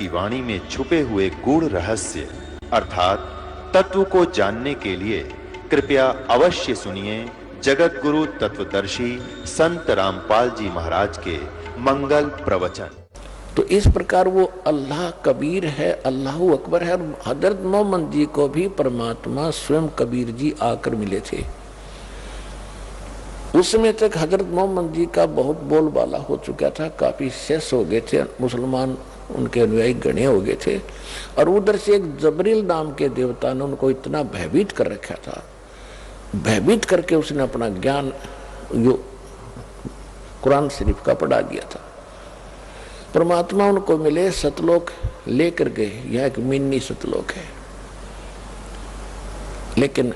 की वाणी में छुपे हुए गूढ़ रहस्य अर्थात तत्व को जानने के लिए कृपया अवश्य सुनिए जगत गुरु तत्वदर्शी संत रामपाल जी महाराज के मंगल प्रवचन। तो इस प्रकार वो अल्लाह कबीर है, अल्लाह अकबर है। और हजरत मोहम्मद जी को भी परमात्मा स्वयं कबीर जी आकर मिले थे। उस समय तक हजरत मोहम्मद जी का बहुत बोलबाला हो चुका था, काफी शेष हो गए थे, मुसलमान उनके अनुयायी गणे हो गए थे। और उधर से एक जबरील नाम के देवता ने उनको इतना भयभीत कर रखा था, भयभीत करके उसने अपना ज्ञान जो कुरान शरीफ का पढ़ा दिया था। परमात्मा उनको मिले, सतलोक लेकर गए। यह एक मिनी सतलोक है, लेकिन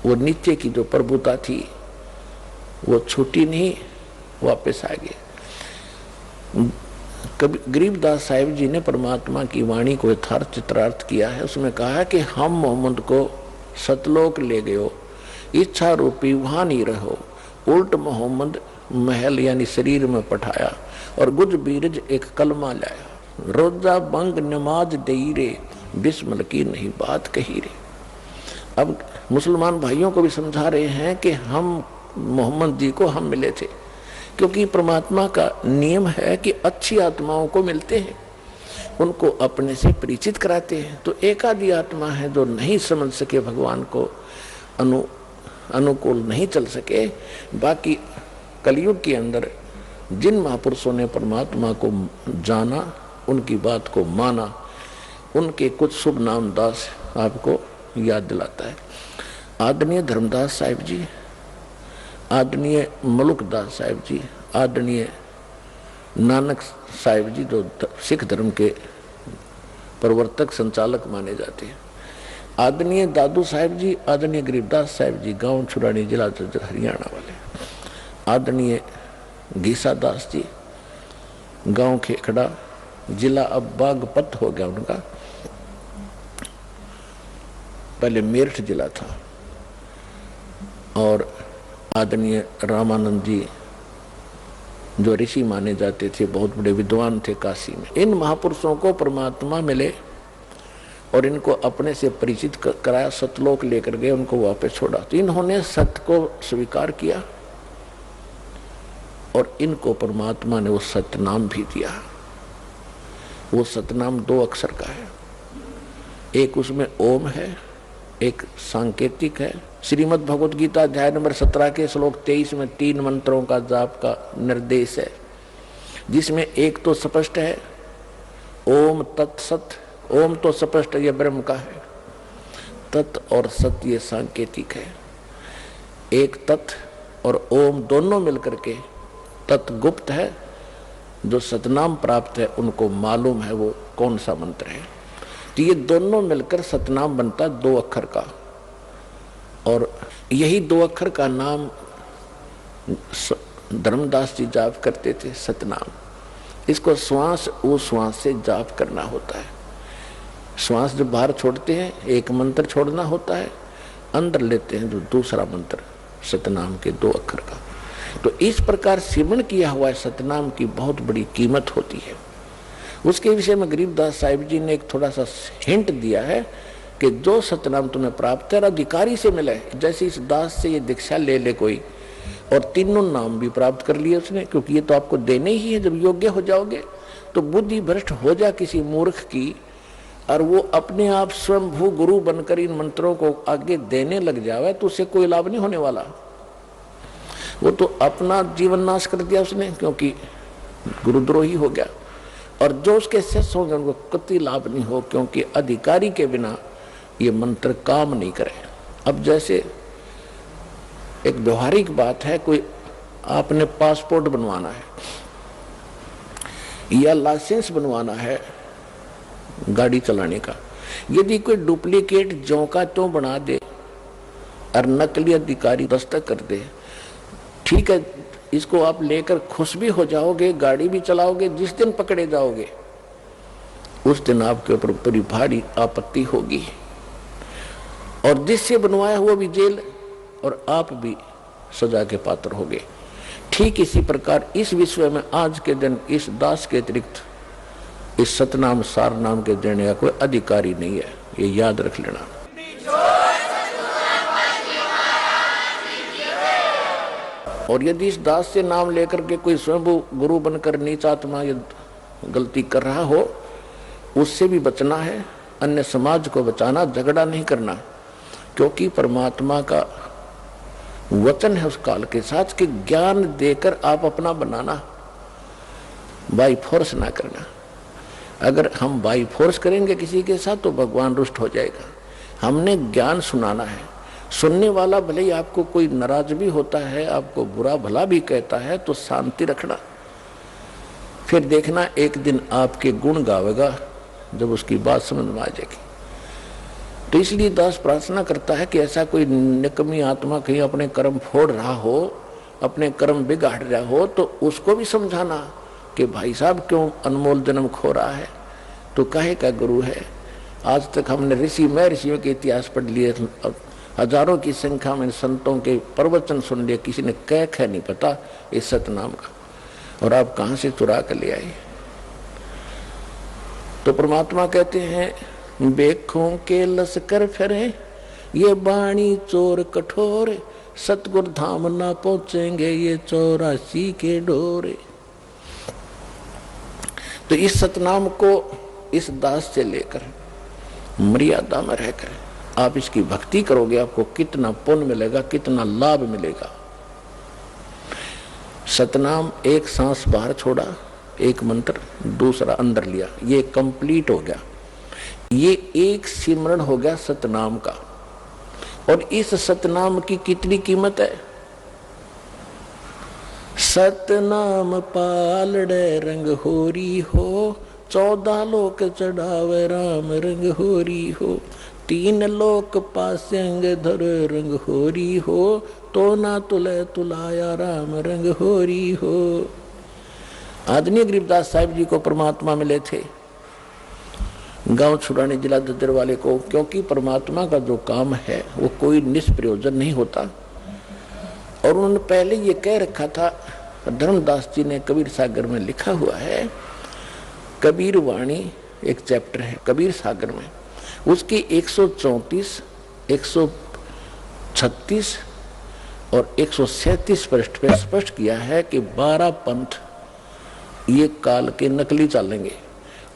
वो नीचे की जो प्रभुता थी वो छूटी नहीं, वापस आ गए। कभी गरीबदास साहिब जी ने परमात्मा की वाणी को यथार्थ चित्रार्थ किया है। उसमें कहा कि हम मोहम्मद को सतलोक ले गए, इच्छा रूपी वहां नहीं रहो, उल्ट मोहम्मद महल यानी शरीर में पठाया और गुज बीरज एक कलमा लाया, रोजा बंग नमाज दई रे, बिस्मिल की नहीं बात कही रे। अब मुसलमान भाइयों को भी समझा रहे हैं कि हम मोहम्मद जी को हम मिले थे, क्योंकि परमात्मा का नियम है कि अच्छी आत्माओं को मिलते हैं, उनको अपने से परिचित कराते हैं। तो एक आधी आत्मा है जो नहीं समझ सके, भगवान को अनुकूल नहीं चल सके। बाकी कलयुग के अंदर जिन महापुरुषों ने परमात्मा को जाना, उनकी बात को माना, उनके कुछ शुभ नाम दास आपको याद दिलाता है। आदरणीय धर्मदास साहिब जी, आदरणीय मलुकदास साहिब जी, आदरणीय नानक साहिब जी जो सिख धर्म के प्रवर्तक संचालक माने जाते हैं, आदरणीय दादू साहिब जी, आदरणीय गरीबदास साहिब जी, गांव छुरानी, जिला झज्जर हरियाणा वाले, आदरणीय गीसा दास जी, गांव खेखड़ा, जिला अब बागपत हो गया उनका, पहले मेरठ जिला था। और आदरणीय रामानंद जी जो ऋषि माने जाते थे, बहुत बड़े विद्वान थे काशी में। इन महापुरुषों को परमात्मा मिले और इनको अपने से परिचित कराया, सतलोक लेकर गए, उनको वापस छोड़ा। तो इन्होंने सत्य को स्वीकार किया और इनको परमात्मा ने वो सतनाम भी दिया। वो सतनाम 2 अक्षर का है, एक उसमें ओम है, एक सांकेतिक है। श्रीमद् भगवत गीता अध्याय नंबर 17 के श्लोक 23 में 3 मंत्रों का जाप का निर्देश है, जिसमें एक तो स्पष्ट है ओम तत्सत। ओम तो स्पष्ट ये ब्रह्म का है, तत् और सत ये सांकेतिक है। एक तत् और ओम दोनों मिलकर के, तत् गुप्त है, जो सतनाम प्राप्त है उनको मालूम है वो कौन सा मंत्र है। तो ये दोनों मिलकर सतनाम बनता 2 अक्षर का, और यही 2 अक्षर का नाम धर्मदास जी जाप करते थे, सतनाम। इसको श्वास वो श्वास से जाप करना होता है। श्वास जब बाहर छोड़ते हैं एक मंत्र छोड़ना होता है, अंदर लेते हैं जो दूसरा मंत्र सतनाम के 2 अक्षर का। तो इस प्रकार सिमरण किया हुआ है सतनाम की बहुत बड़ी कीमत होती है। उसके विषय में गरीबदास साहिब जी ने एक थोड़ा सा हिंट दिया है कि जो सतनाम तुम्हें प्राप्त है अधिकारी से मिले, जैसे इस दास से ये दीक्षा ले ले कोई, और तीनों नाम भी प्राप्त कर लिए उसने, क्योंकि ये तो आपको देने ही है। जब योग्य हो जाओगे तो बुद्धि भ्रष्ट हो जा किसी मूर्ख की, और वो अपने आप स्वयंभू गुरु बनकर इन मंत्रों को आगे देने लग जावे, तो उससे कोई लाभ नहीं होने वाला। वो तो अपना जीवन नाश कर दिया उसने, क्योंकि गुरुद्रोही हो गया। और जो उसके शिष्य होंगे उनको कतई लाभ नहीं हो, क्योंकि अधिकारी के बिना ये मंत्र काम नहीं करे। अब जैसे एक व्यवहारिक बात है, कोई आपने पासपोर्ट बनवाना है या लाइसेंस बनवाना है गाड़ी चलाने का, यदि कोई डुप्लीकेट ज्यों का त्यों बना दे और नकली अधिकारी दस्तक कर दे, ठीक है, इसको आप लेकर खुश भी हो जाओगे, गाड़ी भी चलाओगे, जिस दिन पकड़े जाओगे उस दिन आपके ऊपर बड़ी भारी आपत्ति होगी, और जिससे बनवाया हुआ भी जेल और आप भी सजा के पात्र होगे। ठीक इसी प्रकार इस विश्व में आज के दिन इस दास के अतिरिक्त इस सतनाम सार नाम के देने का कोई अधिकारी नहीं है, ये याद रख लेना। और यदि इस दास से नाम लेकर के कोई स्वयं गुरु बनकर नीच आत्मा ये गलती कर रहा हो, उससे भी बचना है, अन्य समाज को बचाना, झगड़ा नहीं करना, क्योंकि परमात्मा का वचन है उस काल के साथ कि ज्ञान देकर आप अपना बनाना, बाई फोर्स ना करना। अगर हम बाई फोर्स करेंगे किसी के साथ तो भगवान रुष्ट हो जाएगा। हमने ज्ञान सुनाना है। सुनने वाला भले ही आपको कोई नाराज भी होता है, आपको बुरा भला भी कहता है, तो शांति रखना। फिर देखना एक दिन आपके गुण गावेगा जब उसकी बात समझ में आ जाएगी। तो इसलिए दास प्रार्थना करता है कि ऐसा कोई निकमी आत्मा कहीं अपने कर्म फोड़ रहा हो, अपने कर्म बिगाड़ रहा हो, तो उसको भी समझाना कि भाई साहब क्यों अनमोल जन्म खो रहा है, तो काहे का गुरु है। आज तक हमने ऋषियों के इतिहास पढ़ लिए, हजारों की संख्या में संतों के प्रवचन सुन लिए, किसी ने कह नहीं पता इस सतनाम का, और आप कहां से चुरा कर ले आए। तो परमात्मा कहते हैं बेखों के लश्कर फिरे, ये बाणी चोर कठोर, सतगुर धाम ना पहुंचेंगे ये 84 के डोरे। तो इस सतनाम को इस दास से लेकर मर्यादा में रहकर आप इसकी भक्ति करोगे, आपको कितना पुण्य मिलेगा, कितना लाभ मिलेगा। सतनाम एक सांस बाहर छोड़ा, एक मंत्र दूसरा अंदर लिया, ये कंप्लीट हो गया। ये एक सिमरण हो गया सतनाम का। और इस सतनाम की कितनी कीमत है। सतनाम पालड़े रंग होरी हो, 14 लोक चढ़ावे राम रंग होरी हो, 3 लोक पास्यंग धर रंग होरी हो, तो ना तुले तुलाया राम रंग होरी हो। आदरणीय गरीबदास साहिब जी को परमात्मा मिले थे, गांव छुड़ाने जिला ददर वाले को, क्योंकि परमात्मा का जो काम है वो कोई निष्प्रयोजन नहीं होता। और उन्होंने पहले ये कह रखा था, धर्मदास जी ने कबीर सागर में लिखा हुआ है, कबीर वाणी एक चैप्टर है कबीर सागर में, उसकी 134, 136 और 137 पृष्ठ पे स्पष्ट किया है कि 12 पंथ ये काल के नकली चलेंगे।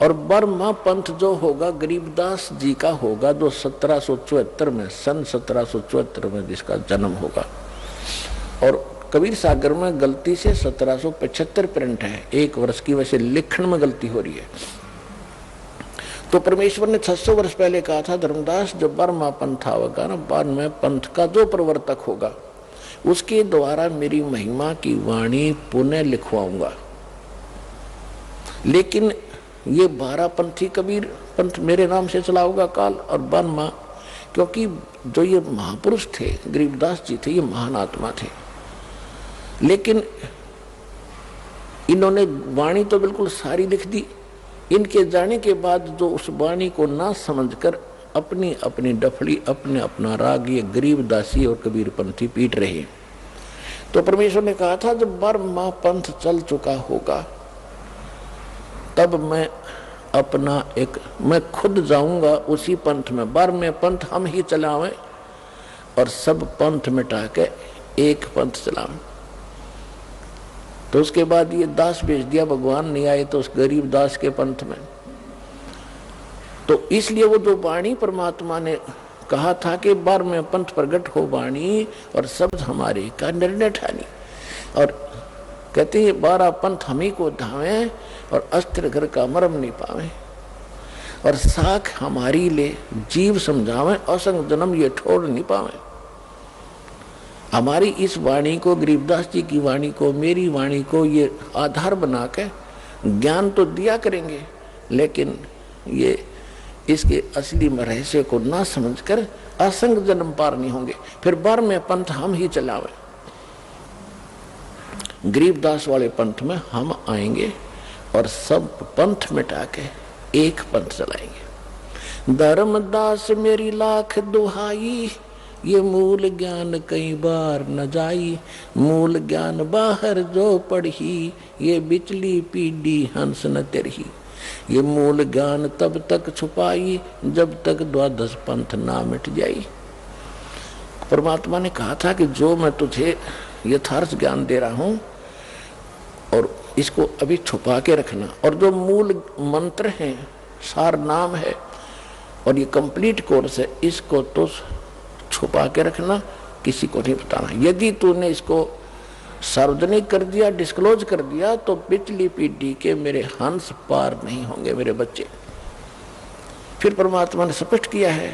और 12वां पंथ जो होगा गरीबदास जी का होगा, जो 1774 में, सन 1774 में जिसका जन्म होगा। और कबीर सागर में गलती से 1775 प्रिंट है, 1 वर्ष की वैसे लिखण में गलती हो रही है। तो परमेश्वर ने 600 वर्ष पहले कहा था, धर्मदास जब 12वां पंथ आवेगा ना, 12वें पंथ का जो प्रवर्तक होगा उसके द्वारा मेरी महिमा की वाणी पुनः लिखवाऊंगा। लेकिन ये 12 पंथी कबीर पंथ मेरे नाम से चला होगा काल, और 12वां, क्योंकि जो ये महापुरुष थे गरीबदास जी थे, ये महान आत्मा थे, लेकिन इन्होंने वाणी तो बिल्कुल सारी लिख दी। इनके जाने के बाद जो उस वाणी को ना समझकर अपनी अपनी डफली, अपने अपना राग ये गरीबदासी और कबीर पंथी पीट रहे। तो परमेश्वर ने कहा था जब 12वां पंथ चल चुका होगा तब मैं अपना मैं खुद जाऊंगा उसी पंथ में। 12वें पंथ हम ही चलावें और सब पंथ मिटा के एक पंथ चलावें। तो उसके बाद ये दास भेज दिया, भगवान नहीं आए तो उस गरीब दास के पंथ में। तो इसलिए वो जो वाणी परमात्मा ने कहा था कि 12वें पंथ प्रगट हो वाणी और शब्द हमारे का निर्णय ठानी, और कहते हैं 12 पंथ हम ही को धावे और अस्त्र घर का मरम नहीं पावे, और साख हमारी ले जीव समझावे, असंग जन्म ये छोड़ नहीं पावे। हमारी इस वाणी को, गरीबदास जी की वाणी को, मेरी वाणी को ये आधार बना के ज्ञान तो दिया करेंगे, लेकिन ये इसके असली रहस्य को ना समझकर असंग जन्म पार नहीं होंगे। फिर 12वें पंथ हम ही चलावे, गरीबदास वाले पंथ में हम आएंगे और सब पंथ मिटा के एक पंथ चलाएंगे। धर्मदास मेरी लाख दुहाई, ये मूल ज्ञान कई बार न जाई, मूल ज्ञान बाहर जो पढ़ी, ये बिचली पीढ़ी हंस न तेरही। ये मूल ज्ञान तब तक छुपाई जब तक द्वादश पंथ ना मिट जाई। परमात्मा ने कहा था कि जो मैं तुझे यथार्थ ज्ञान दे रहा हूं और इसको अभी छुपा के रखना, और जो मूल मंत्र है, सार नाम है और ये कंप्लीट कोर्स है, इसको तो छुपा के रखना, किसी को नहीं बताना। यदि तूने इसको सार्वजनिक कर दिया, डिस्क्लोज कर दिया, तो पिछली पीढ़ी के मेरे हंस पार नहीं होंगे, मेरे बच्चे। फिर परमात्मा ने स्पष्ट किया है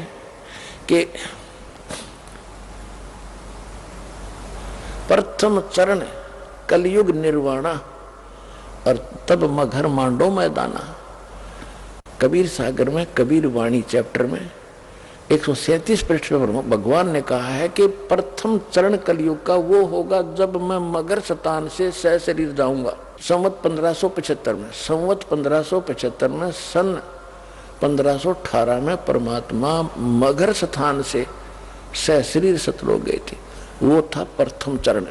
कि प्रथम चरण कलयुग निर्वाणा और तब मगर मांडो मैदाना। कबीर सागर में कबीर वाणी चैप्टर में 137 पृष्ठ पर भगवान ने कहा है कि प्रथम चरण कलयुग का वो होगा जब मैं मगर शतान से सशरीर जाऊंगा। संवत 1575 में, संवत 1575 में, सन 1518 में परमात्मा मगर स्थान से सशरीर सतलोक गए थे। वो था प्रथम चरण,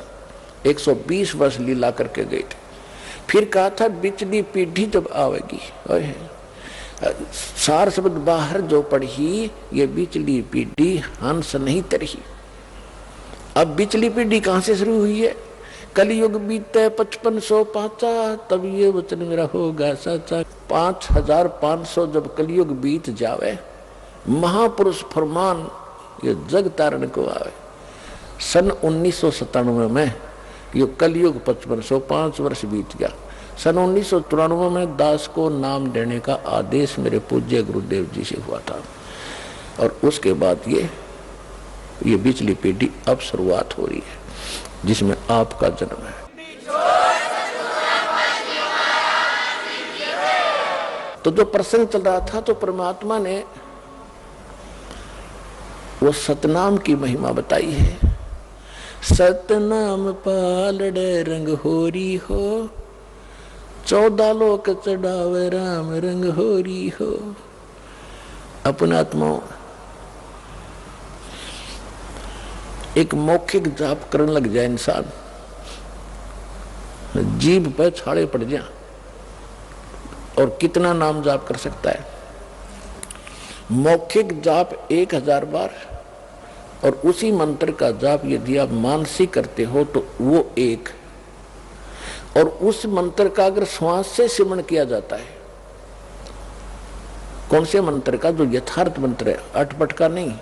120 वर्ष लीला करके गए थे। फिर कहा था बिचली पीढ़ी जब आवेगी, सार शब्द बाहर जो पढ़ी, ये बिचली पीढ़ी हंस नहीं तरही। अब बिचली पीढ़ी कहां से शुरू हुई है? कलयुग बीते 5500 पाचा, तब ये वचन मेरा होगा सच्चा। 5500 जब कलयुग बीत जावे, महापुरुष फरमान ये जग तारण को आवे। सन 1997 में ये कलयुग 5505 वर्ष बीत गया। सन 1993 में दास को नाम देने का आदेश मेरे पूज्य गुरुदेव जी से हुआ था, और उसके बाद ये बिचली पीढ़ी अब शुरुआत हो रही है, जिसमें आपका जन्म है। तो जो प्रसंग चल रहा था, तो परमात्मा ने वो सतनाम की महिमा बताई है। सतनाम पालड़े रंग होरी हो, 14 लोक चढ़ावे राम रंग होरी हो। अपने आत्माओं एक मौखिक जाप करने लग जाए इंसान, जीभ पे छाड़े पड़ जाए, और कितना नाम जाप कर सकता है? मौखिक जाप 1000 बार, और उसी मंत्र का जाप यदि आप मानसिक करते हो तो वो 1, और उस मंत्र का अगर श्वास से सिमरण किया जाता है, कौन से मंत्र का? जो यथार्थ मंत्र है, अटपट का नहीं,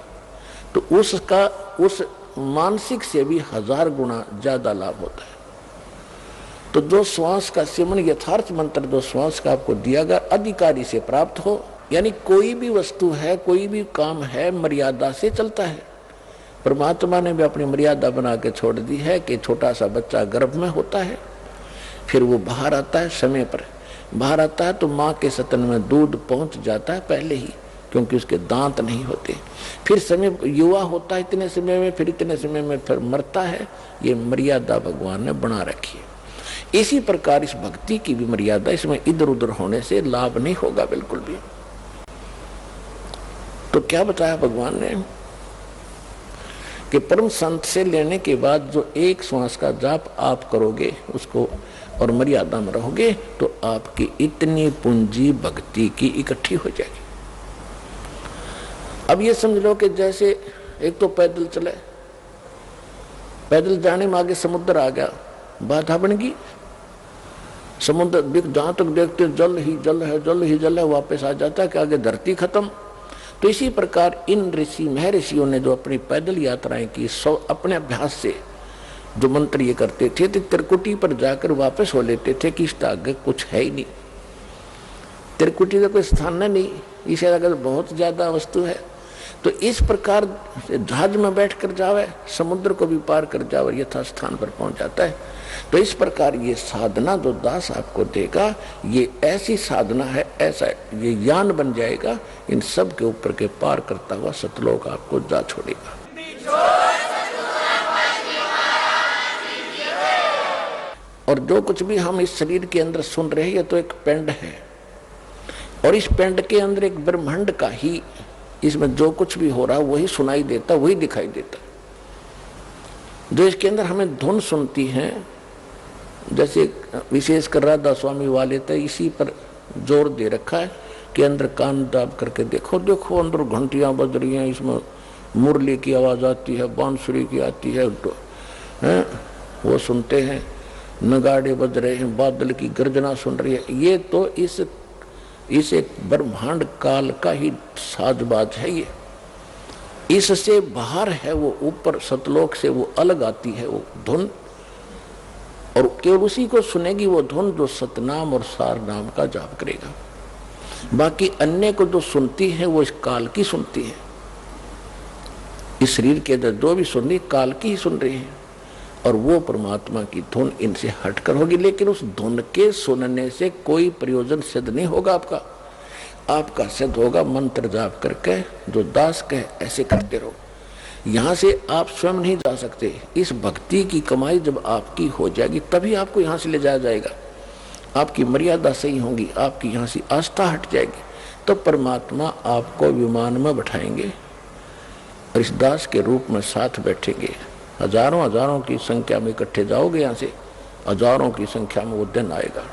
तो उसका उस मानसिक से भी 1000 गुना ज्यादा लाभ होता है। तो जो श्वास का सिमरण, यथार्थ मंत्र जो श्वास का आपको दिया गया, अधिकारी से प्राप्त हो, यानी कोई भी वस्तु है, कोई भी काम है, मर्यादा से चलता है। परमात्मा ने भी अपनी मर्यादा बना के छोड़ दी है कि छोटा सा बच्चा गर्भ में होता है, फिर वो बाहर आता है, समय पर बाहर आता है तो माँ के स्तन में दूध पहुंच जाता है पहले ही, क्योंकि उसके दांत नहीं होते। फिर समय युवा होता है इतने समय में, फिर इतने समय में फिर मरता है। ये मर्यादा भगवान ने बना रखी है। इसी प्रकार इस भक्ति की भी मर्यादा, इसमें इधर उधर होने से लाभ नहीं होगा बिल्कुल भी। तो क्या बताया भगवान ने कि परम संत से लेने के बाद जो एक श्वास का जाप आप करोगे उसको, और मर्यादा में रहोगे, तो आपकी इतनी पूंजी भक्ति की इकट्ठी हो जाएगी। अब ये समझ लो कि जैसे एक तो पैदल चले, पैदल जाने में आगे समुद्र आ गया, बाधा बन गई। समुद्र जहां तक देखते जल ही जल है, जल ही जल है, वापस आ जाता है कि आगे धरती खत्म। तो इसी प्रकार इन ऋषि महर्षियों ने जो अपनी पैदल यात्राएं की, अपने अभ्यास से जो मंत्र ये करते थे, तो त्रिकुटी पर जाकर वापस हो लेते थे कि इसका आगे कुछ है ही नहीं, त्रिकुटी का कोई स्थान नहीं, इसे अगर बहुत ज्यादा वस्तु है। तो इस प्रकार जहाज में बैठ कर जावे, समुद्र को भी पार कर जावे, यथा स्थान पर पहुंच जाता है। तो इस प्रकार ये साधना जो दास आपको देगा, ये ऐसी साधना है, ऐसा ये ज्ञान बन जाएगा, इन सब के ऊपर के पार करता हुआ सतलोक आपको जा छोड़ेगा। और जो कुछ भी हम इस शरीर के अंदर सुन रहे हैं, ये तो एक पिंड है, और इस पिंड के अंदर एक ब्रह्मांड का ही, इसमें जो कुछ भी हो रहा है वही सुनाई देता, वही दिखाई देता। जो इसके अंदर हमें धुन सुनती है, जैसे विशेषकर राधा स्वामी वाले थे, इसी पर जोर दे रखा है कि अंदर कान दाब करके देखो, देखो अंदर घंटियां बज रही हैं, इसमें मुरली की आवाज आती है, बांसुरी की आती है, वो सुनते हैं, नगाड़े बज रहे हैं, बादल की गर्जना सुन रही है। ये तो इस एक ब्रह्मांड काल का ही साजबाज है। ये इससे बाहर है, वो ऊपर सतलोक से वो अलग आती है वो धुन, और केवल उसी को सुनेगी वो धुन जो सतनाम और सार नाम का जाप करेगा। बाकी अन्य को जो सुनती है वो इस काल की सुनती है। इस शरीर के अंदर जो भी सुन रही काल की ही सुन रही है, और वो परमात्मा की धुन इनसे हटकर होगी। लेकिन उस धुन के सुनने से कोई प्रयोजन सिद्ध नहीं होगा आपका सिद्ध होगा मंत्र जाप करके, जो दास कहे ऐसे करते रहो। यहाँ से आप स्वयं नहीं जा सकते। इस भक्ति की कमाई जब आपकी हो जाएगी तभी आपको यहाँ से ले जाया जाएगा। आपकी मर्यादा सही होगी, आपकी यहाँ से आस्था हट जाएगी, तो परमात्मा आपको विमान में बैठाएंगे और इस दास के रूप में साथ बैठेंगे। हजारों हजारों की संख्या में इकट्ठे जाओगे यहाँ से, हजारों की संख्या में वो दिन आएगा।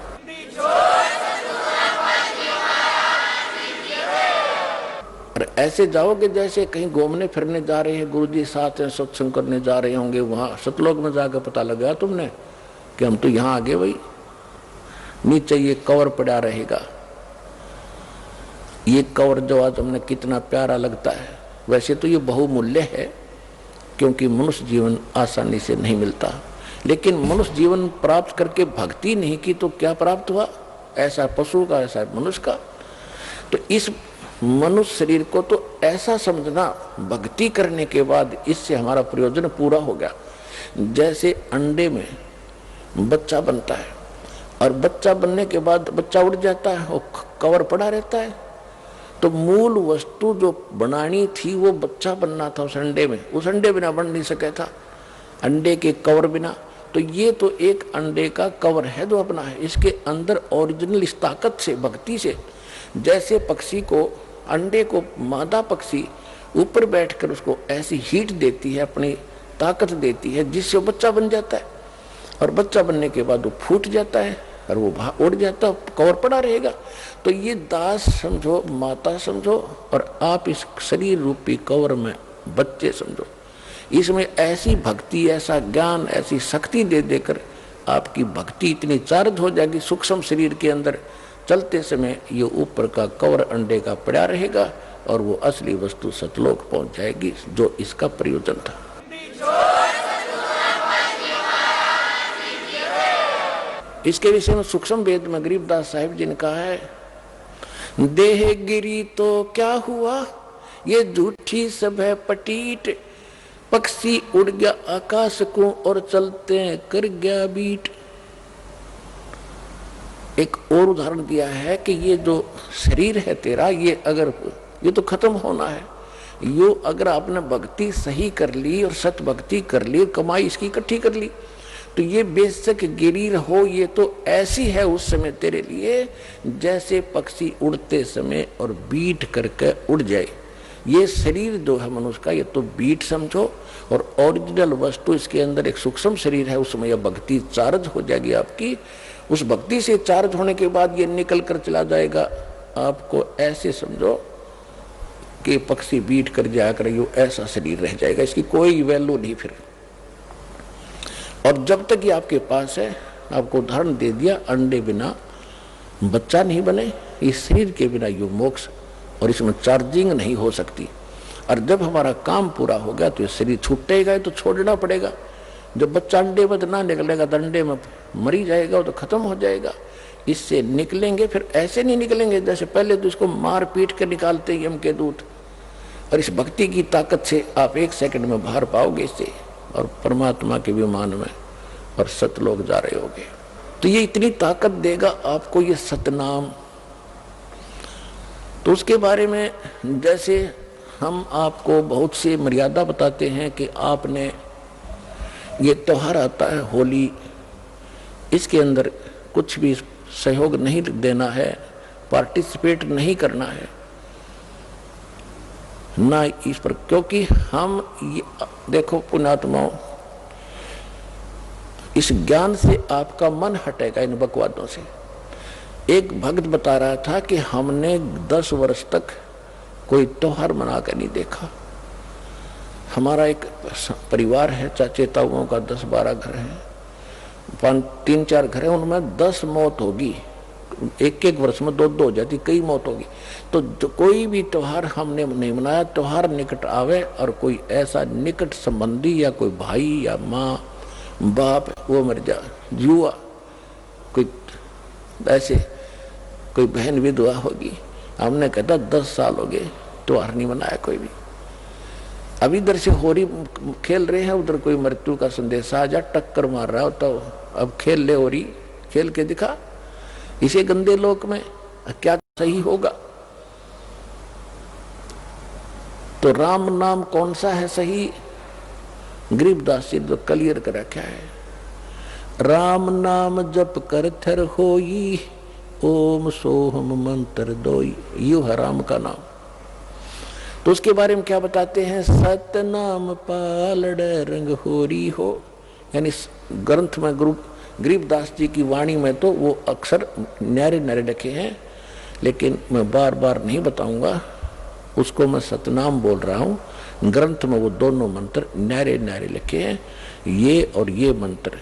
और ऐसे जाओगे जैसे कहीं घूमने फिरने जा रहे हैं, गुरुजी साथ हैं, सत्संग करने जा रहे होंगे, वहां सतलोक में जाकर पता लगा तुमने कि हम तो यहाँ आ गए भाई। नीचे ये कवर पड़ा रहेगा, ये कवर जो आज हमने कितना प्यारा लगता है। वैसे तो ये बहुमूल्य है, क्योंकि मनुष्य जीवन आसानी से नहीं मिलता, लेकिन मनुष्य जीवन प्राप्त करके भक्ति नहीं की तो क्या प्राप्त हुआ? ऐसा पशु का, ऐसा मनुष्य का। तो इस मनुष्य शरीर को तो ऐसा समझना, भक्ति करने के बाद इससे हमारा प्रयोजन पूरा हो गया। जैसे अंडे में बच्चा बनता है और बच्चा बनने के बाद बच्चा उड़ जाता है और कवर पड़ा रहता है, तो मूल वस्तु जो बनानी थी वो बच्चा बनना था उस अंडे में, उस अंडे बिना बन नहीं सके था, अंडे के कवर बिना। तो ये तो एक अंडे का कवर है जो अपना है, इसके अंदर ओरिजिनल इस ताकत से, भक्ति से, जैसे पक्षी को, अंडे को मादा पक्षी ऊपर बैठकर उसको ऐसी हीट देती है, अपनी ताकत देती है, जिससे वो बच्चा बन जाता है। और बच्चा बनने के बाद वो फूट जाता है और वो उड़ जाता है, कवर पड़ा रहेगा। तो ये दास समझो, माता समझो, और आप इस शरीर रूपी कवर में बच्चे समझो। इसमें ऐसी भक्ति, ऐसा ज्ञान, ऐसी शक्ति दे देकर आपकी भक्ति इतनी चार्ज हो जाएगी सूक्ष्म शरीर के अंदर, चलते समय ये ऊपर का कवर अंडे का पड़ा रहेगा और वो असली वस्तु सतलोक पहुंच जाएगी, जो इसका प्रयोजन था। इसके विषय में सूक्ष्म वेद में गरीबदास साहिब जी ने कहा है, देह गिरी तो क्या हुआ, ये झूठी सब है पटीट, पक्षी उड़ गया आकाश को और चलते कर गया बीट। एक और उदाहरण दिया है कि ये जो शरीर है तेरा, ये तो खत्म होना है। यो अगर आपने भक्ति सही कर ली और सत भक्ति कर ली, कमाई इसकी इकट्ठी कर ली, तो ये बेशक गिरी हो, ये तो ऐसी है उस समय तेरे लिए जैसे पक्षी उड़ते समय और बीट करके उड़ जाए। ये शरीर जो है मनुष्य का, ये तो बीट समझो, और ओरिजिनल वस्तु इसके अंदर एक सूक्ष्म शरीर है, उसमें यह भक्ति चार्ज हो जाएगी आपकी। उस भक्ति से चार्ज होने के बाद ये निकल कर चला जाएगा। आपको ऐसे समझो कि पक्षी बीट कर जाया करेगी, ऐसा शरीर रह जाएगा, इसकी कोई वैल्यू नहीं फिर। और जब तक ये आपके पास है, आपको उदाहरण दे दिया, अंडे बिना बच्चा नहीं बने, इस शरीर के बिना यो मोक्ष, और इसमें चार्जिंग नहीं हो सकती। और जब हमारा काम पूरा हो गया तो ये शरीर छूटेगा, तो छोड़ना पड़ेगा। जब बच्चा अंडे में ना निकलेगा तो अंडे में मरी जाएगा, तो खत्म हो जाएगा। इससे निकलेंगे, फिर ऐसे नहीं निकलेंगे जैसे पहले तो इसको मार पीट कर निकालते यम के दूत। और इस भक्ति की ताकत से आप 1 सेकंड में बाहर पाओगे इससे, और परमात्मा के विमान में और सतलोक जा रहे होगे। तो ये इतनी ताकत देगा आपको ये सतनाम। तो उसके बारे में जैसे हम आपको बहुत सी मर्यादा बताते हैं कि आपने ये त्योहार आता है होली, इसके अंदर कुछ भी सहयोग नहीं देना है, पार्टिसिपेट नहीं करना है ना इस पर, क्योंकि हम ये देखो पुण्यात्माओं, इस ज्ञान से आपका मन हटेगा इन बकवादों से। एक भक्त बता रहा था कि हमने 10 वर्ष तक कोई त्योहार मना कर नहीं देखा। हमारा एक परिवार है, चाचे ताऊओं का 10-12 घर है, 3-4 घर है, उनमें 10 मौत होगी, एक वर्ष में 2 हो जाती, कई मौत होगी। तो कोई भी त्योहार हमने नहीं मनाया। त्योहार निकट आवे और कोई ऐसा निकट संबंधी या कोई भाई या माँ बाप वो मर जा, जुआ, कोई ऐसे कोई बहन विधवा होगी, हमने कहता 10 साल हो गए त्योहार नहीं मनाया कोई भी। अब इधर से होरी खेल रहे हैं, उधर कोई मृत्यु का संदेश आ जा, टक्कर मार रहा हो, तो अब खेल ले होरी, खेल के दिखा इसे गंदे लोक में, क्या सही होगा? तो राम नाम कौन सा है सही? गरीबदास जी तो क्लियर कर रखा है, राम नाम जप कर थर होई, ओम सोहम मंत्र दोई, यू है राम का नाम। तो उसके बारे में क्या बताते हैं? सत्य नाम पालड़ रंग होरी हो, यानी ग्रंथ में गरीबदास जी की वाणी में तो वो अक्सर न्यारे न्यारे लिखे हैं, लेकिन मैं बार बार नहीं बताऊंगा, उसको मैं सतनाम बोल रहा हूं। ग्रंथ में वो दोनों मंत्र न्यारे न्यारे लिखे हैं, ये और ये मंत्र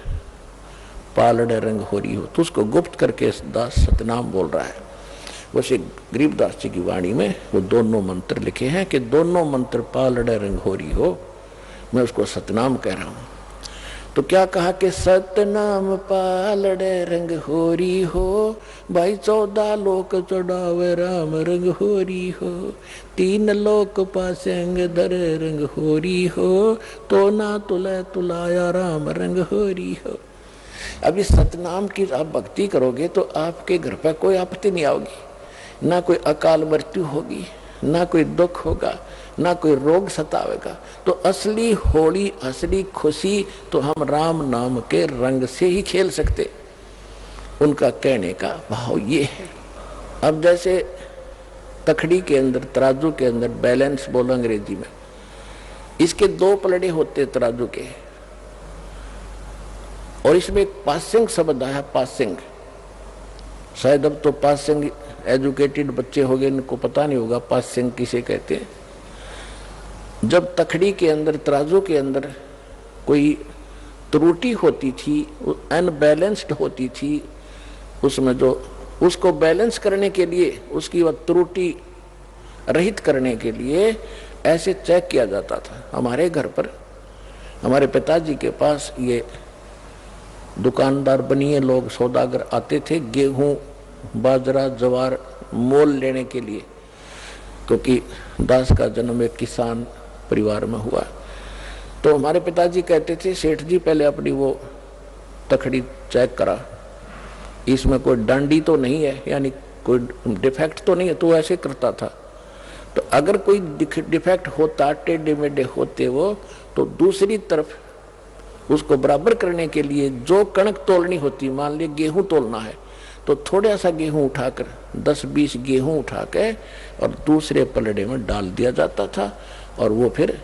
पालड़ रंग होरी हो, तो उसको गुप्त करके दास सतनाम बोल रहा है। वैसे गरीबदास जी की वाणी में वो दोनों मंत्र लिखे हैं कि दोनों मंत्र पालड़ रंग होरी हो, मैं उसको सतनाम कह रहा हूं। तो क्या कहा कि सतनाम पालड़ रंग होरी हो, भाई 14 लोक चढ़ावे राम रंग होरी हो, 3 लोक पासेंग धर रंग होरी हो, तो ना तुले तुलाया राम रंग होरी हो। अब इस सतनाम की आप भक्ति करोगे तो आपके घर पर कोई आपत्ति नहीं आओगी, ना कोई अकाल मृत्यु होगी, ना कोई दुख होगा, ना कोई रोग सतावेगा। तो असली होली, असली खुशी तो हम राम नाम के रंग से ही खेल सकते। उनका कहने का भाव ये है। अब जैसे तखड़ी के अंदर, तराजू के अंदर बैलेंस बोलो अंग्रेजी में, इसके 2 पलड़े होते तराजू के, और इसमें एक पासिंग शब्द आया, पासिंग। शायद अब तो पासिंग एजुकेटेड बच्चे हो गए, इनको पता नहीं होगा पासिंग किसे कहते हैं। जब तखड़ी के अंदर, तराजू के अंदर कोई त्रुटि होती थी, अनबैलेंस्ड होती थी, उसमें जो उसको बैलेंस करने के लिए, उसकी वह त्रुटि रहित करने के लिए ऐसे चेक किया जाता था। हमारे घर पर, हमारे पिताजी के पास ये दुकानदार बनिए लोग, सौदागर आते थे गेहूं, बाजरा, ज्वार मोल लेने के लिए, क्योंकि दास का जन्म एक किसान परिवार में हुआ। तो हमारे पिताजी कहते थे, सेठ जी पहले अपनी वो तखड़ी चेक करा, इसमें कोई डांडी तो नहीं है, यानी कोई डिफेक्ट तो नहीं है। तो ऐसे करता था। तो अगर कोई डिफेक्ट होता, टेढ़े मेढ़े होते वो, तो दूसरी तरफ उसको बराबर करने के लिए जो कणक तोलनी होती, मान लीजिए गेहूं तोलना है, तो थोड़ा सा गेहूं उठाकर 10-20 गेहूं उठा के और दूसरे पलड़े में डाल दिया जाता था, और वो फिर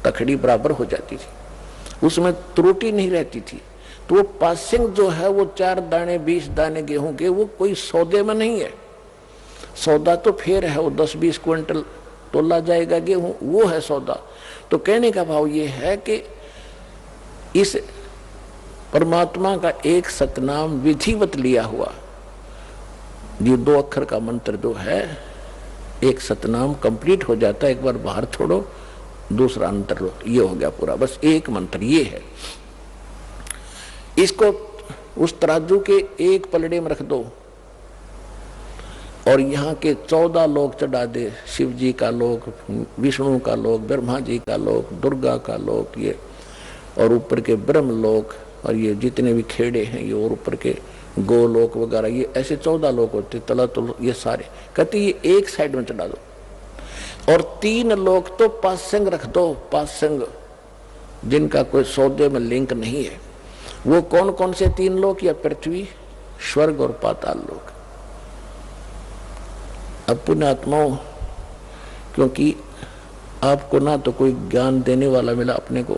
तखड़ी बराबर हो जाती थी, उसमें त्रुटि नहीं रहती थी। तो वो पासिंग जो है वो 4 दाने 20 दाने गेहूं के, वो कोई सौदे में नहीं है। सौदा तो फिर है, वो 10-20 क्विंटल तोला जाएगा गेहूं, वो है सौदा। तो कहने का भाव ये है कि इस परमात्मा का एक सतनाम विधिवत लिया हुआ, ये 2 अक्षर का मंत्र जो है, एक सतनाम कंप्लीट हो जाता है, एक बार बाहर छोड़ो दूसरा अंतर लो, ये हो गया पूरा, बस एक मंत्र ये है। इसको उस तराजू के एक पलड़े में रख दो और यहाँ के 14 लोक चढ़ा दे, शिव जी का लोक, विष्णु का लोक, ब्रह्मा जी का लोक, दुर्गा का लोक, ये और ऊपर के ब्रह्म लोक, और ये जितने भी खेड़े हैं ये, और ऊपर के गोलोक वगैरह, ये ऐसे 14 लोक होते, तला तो ये सारे कहते ये एक साइड में चढ़ा दो। और 3 लोक तो पासंग रख दो, पासंग जिनका कोई सौदे में लिंक नहीं है। वो कौन कौन से 3 लोक? या पृथ्वी, स्वर्ग और पाताल लोक। अब पुण्यात्माओं, क्योंकि आपको ना तो कोई ज्ञान देने वाला मिला अपने को,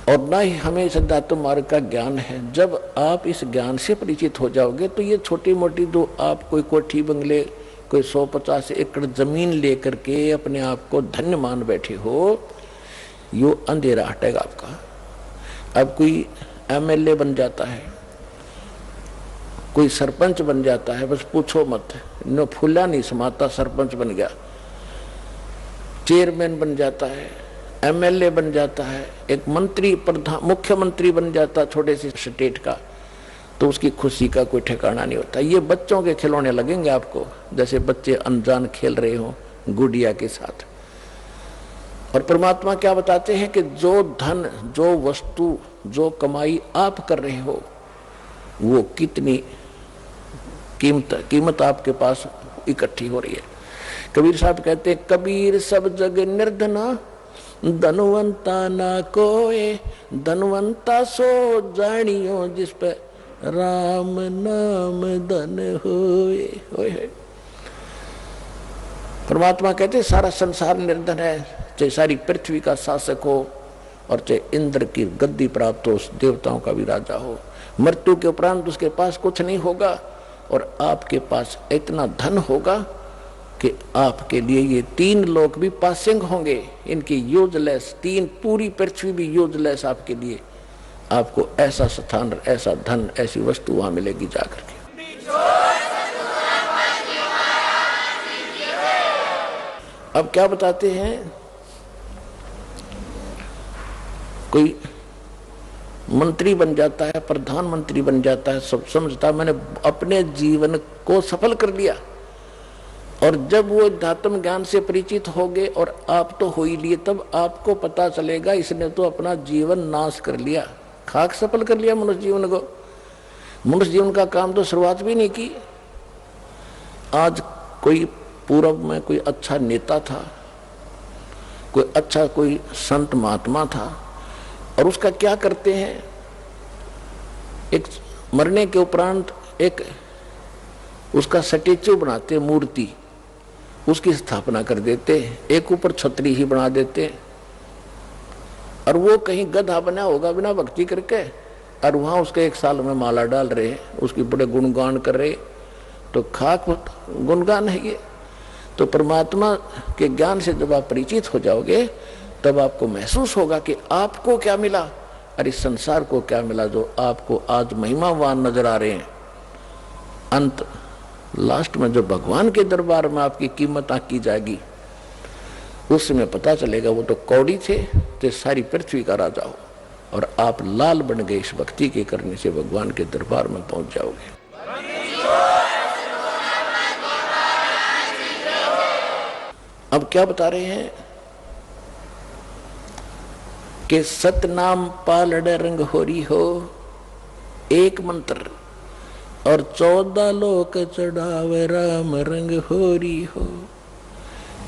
और ना ही हमें इस अध्यात्म मार्ग का ज्ञान है। जब आप इस ज्ञान से परिचित हो जाओगे तो ये छोटी मोटी जो आप कोई कोठी बंगले, कोई 150 एकड़ जमीन लेकर के अपने आप को धन्य मान बैठे हो, यो अंधेरा हटेगा आपका। अब कोई एमएलए बन जाता है, कोई सरपंच बन जाता है, बस पूछो मत, न फूला नहीं समाता, सरपंच बन गया, चेयरमैन बन जाता है, एमएलए बन जाता है, एक मंत्री, प्रधान, मुख्यमंत्री बन जाता छोटे से स्टेट का, तो उसकी खुशी का कोई ठिकाना नहीं होता। ये बच्चों के खिलौने लगेंगे आपको, जैसे बच्चे अनजान खेल रहे हो गुड़िया के साथ। और परमात्मा क्या बताते हैं कि जो धन, जो वस्तु, जो कमाई आप कर रहे हो, वो कितनी कीमत आपके पास इकट्ठी हो रही है। कबीर साहब कहते हैं, कबीर सब जग निर्धना, धनवंता ना कोए, धनवंता सो जानियो जिस पे राम नाम धन होए। परमात्मा कहते सारा संसार निर्धन है, चाहे सारी पृथ्वी का शासक हो और चाहे इंद्र की गद्दी प्राप्त हो, देवताओं का भी राजा हो, मृत्यु के उपरांत उसके पास कुछ नहीं होगा। और आपके पास इतना धन होगा कि आपके लिए ये 3 लोक भी पासिंग होंगे, इनकी यूजलेस, 3 पूरी पृथ्वी भी यूजलेस आपके लिए। आपको ऐसा स्थान, ऐसा धन, ऐसी वस्तु वहां मिलेगी जाकर के। अब क्या बताते हैं, कोई मंत्री बन जाता है, प्रधानमंत्री बन जाता है, सब समझता मैंने अपने जीवन को सफल कर लिया। और जब वो अध्यात्म ज्ञान से परिचित हो गए, और आप तो हो ही लिए, तब आपको पता चलेगा इसने तो अपना जीवन नाश कर लिया, खाक सफल कर लिया मनुष्य जीवन को। मनुष्य जीवन का काम तो शुरुआत भी नहीं की। आज कोई पूर्व में कोई अच्छा नेता था, कोई अच्छा कोई संत महात्मा था, और उसका क्या करते हैं, एक मरने के उपरांत एक उसका स्टैच्यू बनाते, मूर्ति उसकी स्थापना कर देते, एक ऊपर छतरी ही बना देते, और वो कहीं गधा बना होगा बिना भक्ति करके, और वहां उसके 1 साल में माला डाल रहे, उसकी बड़े गुणगान कर रहे, तो खाक गुणगान है ये। तो परमात्मा के ज्ञान से जब आप परिचित हो जाओगे, तब आपको महसूस होगा कि आपको क्या मिला और इस संसार को क्या मिला, जो आपको आज महिमावान नजर आ रहे हैं। अंत लास्ट में जो भगवान के दरबार में आपकी कीमत की जाएगी, उस समय पता चलेगा वो तो कौड़ी थे, तो सारी पृथ्वी का राजा हो, और आप लाल बन गए इस भक्ति के करने से, भगवान के दरबार में पहुंच जाओगे। अब क्या बता रहे हैं कि सतनाम पालड़ रंग होरी हो, एक मंत्र, और 14 लोक चढ़ावे राम रंग होरी हो,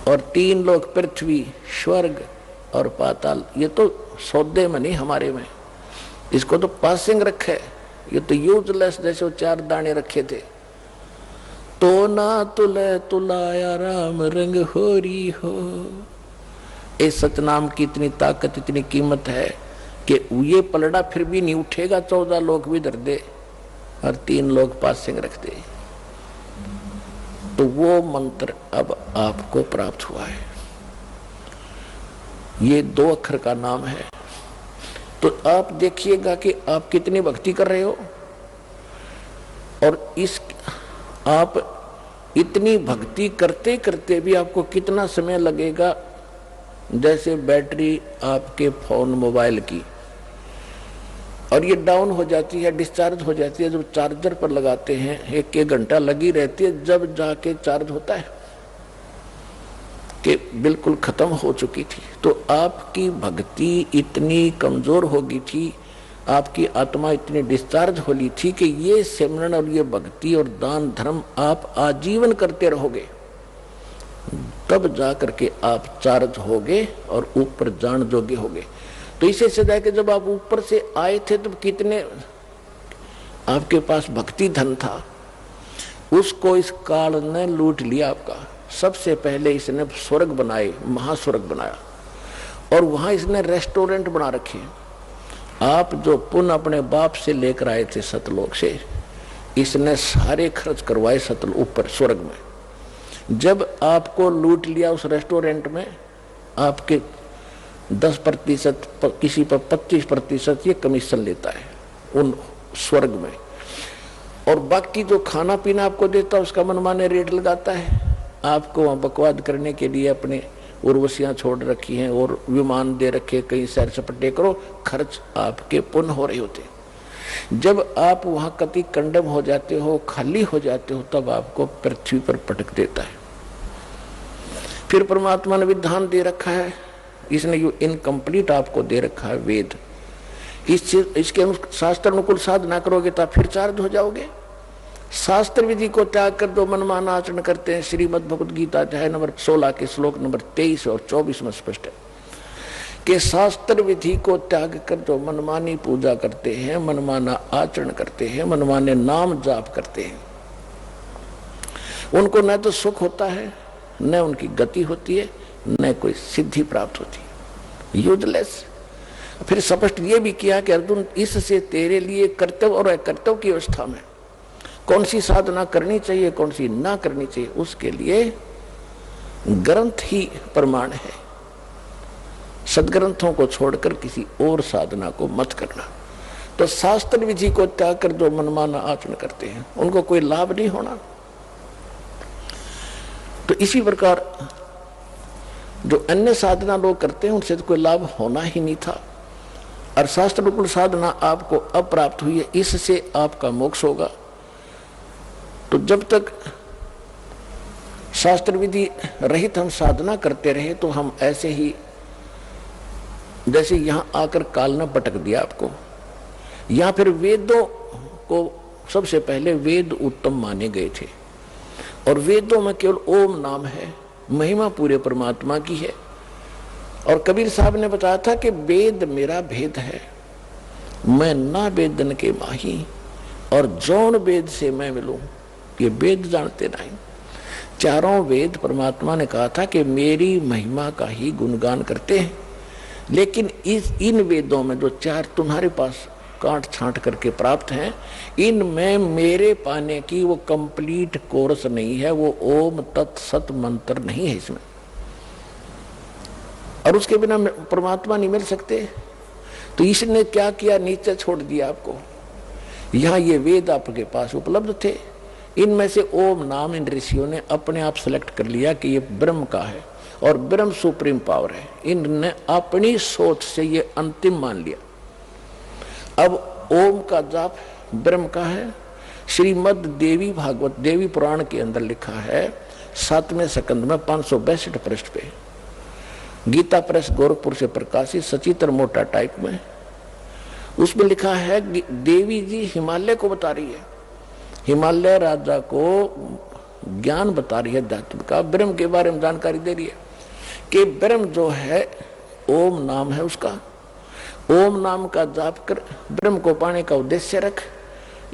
और 3 लोक पृथ्वी, स्वर्ग और पाताल। ये तो सौदे में नहीं, हमारे में इसको तो पासिंग रखे, ये तो यूजलेस, जैसे वो 4 दाने रखे थे। तो ना तुले तुलाया राम रंग होरी हो। इस सतनाम की इतनी ताकत, इतनी कीमत है कि ये पलड़ा फिर भी नहीं उठेगा, 14 लोग भी धर दे और 3 लोग पासिंग रख दे। तो वो मंत्र अब आपको प्राप्त हुआ है, ये 2 अक्षर का नाम है। तो आप देखिएगा कि आप कितनी भक्ति कर रहे हो, और इस आप इतनी भक्ति करते करते भी आपको कितना समय लगेगा, जैसे बैटरी आपके फोन मोबाइल की, और ये डाउन हो जाती है, डिस्चार्ज हो जाती है, जब चार्जर पर लगाते हैं 1 घंटा लगी रहती है, जब जाके चार्ज होता है कि बिल्कुल खत्म हो चुकी थी। तो आपकी भक्ति इतनी कमजोर हो गई थी, आपकी आत्मा इतनी डिस्चार्ज होली थी कि ये सिमरन और ये भक्ति और दान धर्म आप आजीवन करते रहोगे, तब जाकर के आप चार्ज होगे और ऊपर जान जोगे होगे। तो इसे सदा कि जब आप ऊपर से आए थे तब कितने आपके पास भक्ति धन था, उसको इस काल ने लूट लिया आपका। सबसे पहले इसने स्वर्ग बनाए, महास्वर्ग बनाया, और वहां इसने रेस्टोरेंट बना रखे, आप जो पुण्य अपने बाप से लेकर आए थे सतलोक से, इसने सारे खर्च करवाए सतल ऊपर स्वर्ग में। जब आपको लूट लिया उस रेस्टोरेंट में, आपके 10%, किसी पर 25% ये कमीशन लेता है उन स्वर्ग में, और बाकी जो खाना पीना आपको देता है उसका मनमाने रेट लगाता है। आपको वहां बकवाद करने के लिए अपने उर्वशियां छोड़ रखी हैं और विमान दे रखे, कहीं सैर सपटे करो, खर्च आपके पुण्य हो रहे होते। जब आप वहां कति कंडम हो जाते हो, खाली हो जाते हो, तब आपको पृथ्वी पर पटक देता है। फिर परमात्मा ने विधान दे रखा है, इसने जो इनकम्प्लीट आपको दे रखा है वेद, इसके शास्त्र अनुकूल साधना करोगे तो आप फिर चार्ज हो जाओगे। शास्त्र विधि को त्याग कर दो मनमाना आचरण करते हैं। श्रीमद् भगवद गीता अध्याय नंबर 16 के श्लोक नंबर 23 और 24 में स्पष्ट है कि शास्त्र विधि को त्याग कर दो मनमानी पूजा करते हैं, मनमाना आचरण करते हैं, मनमाने नाम जाप करते हैं। उनको न तो सुख होता है, न उनकी गति होती है, न कोई सिद्धि प्राप्त होती है, यूजलेस। फिर स्पष्ट ये भी किया कि अर्जुन, इससे तेरे लिए कर्तव्य और अकर्तव्य की अवस्था में कौन सी साधना करनी चाहिए, कौन सी ना करनी चाहिए, उसके लिए ग्रंथ ही प्रमाण है। सदग्रंथों को छोड़कर किसी और साधना को मत करना। तो शास्त्र विधि को त्याग कर जो मनमाना आचरण करते हैं उनको कोई लाभ नहीं होना। तो इसी प्रकार जो अन्य साधना लोग करते हैं उनसे तो कोई लाभ होना ही नहीं था, और शास्त्र अनुकूल साधना आपको अप्राप्त हुई है, इससे आपका मोक्ष होगा। तो जब तक शास्त्र विधि रहित हम साधना करते रहे तो हम ऐसे ही, जैसे यहां आकर काल ने पटक दिया आपको, या फिर वेदों को सबसे पहले वेद उत्तम माने गए थे, और वेदों में केवल ओम नाम है, महिमा पूरे परमात्मा की है। और कबीर साहब ने बताया था कि वेद मेरा भेद है, मैं ना वेदन के माही, और जौन वेद से मैं मिलूं, ये वेद जानते नहीं। चारों वेद परमात्मा ने कहा था कि मेरी महिमा का ही गुणगान करते हैं, लेकिन इन वेदों में जो चार तुम्हारे पास काट छांट करके प्राप्त हैं, इनमें मेरे पाने की वो कंप्लीट कोर्स नहीं है, वो ओम तत्सत मंत्र नहीं है इसमें, और उसके बिना परमात्मा नहीं मिल सकते। तो इसने क्या किया, नीचे छोड़ दिया आपको। यहां ये वेद आपके पास उपलब्ध थे, इनमें से ओम नाम इन ऋषियों ने अपने आप सेलेक्ट कर लिया कि ये ब्रह्म का है और ब्रह्म सुप्रीम पावर है। इनने अपनी सोच से ये अंतिम मान लिया। अब ओम का जाप ब्रह्म का है। श्रीमद् देवी भागवत देवी पुराण के अंदर लिखा है 7वें स्कंद में 562 पृष्ठ पे, गीता प्रेस गोरखपुर से प्रकाशित सचित्र मोटा टाइप में, उसमें लिखा है देवी जी हिमालय को बता रही है, हिमालय राजा को ज्ञान बता रही है अध्यात्म का, ब्रह्म के बारे में जानकारी दे रही है कि ब्रह्म जो है ओम नाम है उसका, ओम नाम का जाप कर ब्रह्म को पाने का उद्देश्य रख,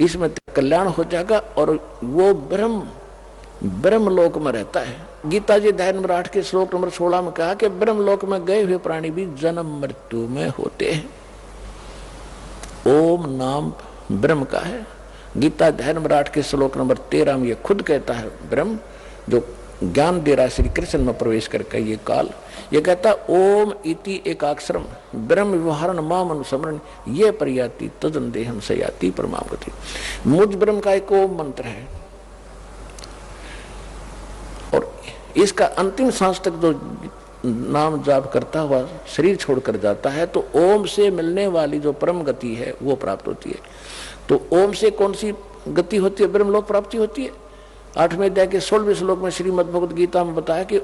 इसमें कल्याण हो जाएगा, और वो ब्रह्म लोक में रहता है। गीता जी अध्याय नंबर 8 के श्लोक नंबर 16 में कहा कि ब्रह्म लोक में गए हुए प्राणी भी जन्म मृत्यु में होते हैं। ओम नाम ब्रह्म का है। गीता अध्याय नंबर 8 के श्लोक नंबर 13 में ये खुद कहता है ब्रह्म जो ज्ञान दे रहा श्री कृष्ण में प्रवेश करके ये काल, ये कहता ओम इति एकाक्षरम ब्रह्म व्यवहारण माम अनुस्मरण ये पर्याति तदन देहम सयाति परमागति। मुझ ब्रह्म का एक ओम मंत्र है, और इसका अंतिम सांस तक जो नाम जाप करता हुआ शरीर छोड़कर जाता है तो ओम से मिलने वाली जो परम गति है वो प्राप्त होती है। तो ओम से कौन सी गति होती है, ब्रह्मलोक प्राप्ति होती है। 8वें अध्याय के 16वें श्लोक में श्रीमद् भगवद गीता में बताया कि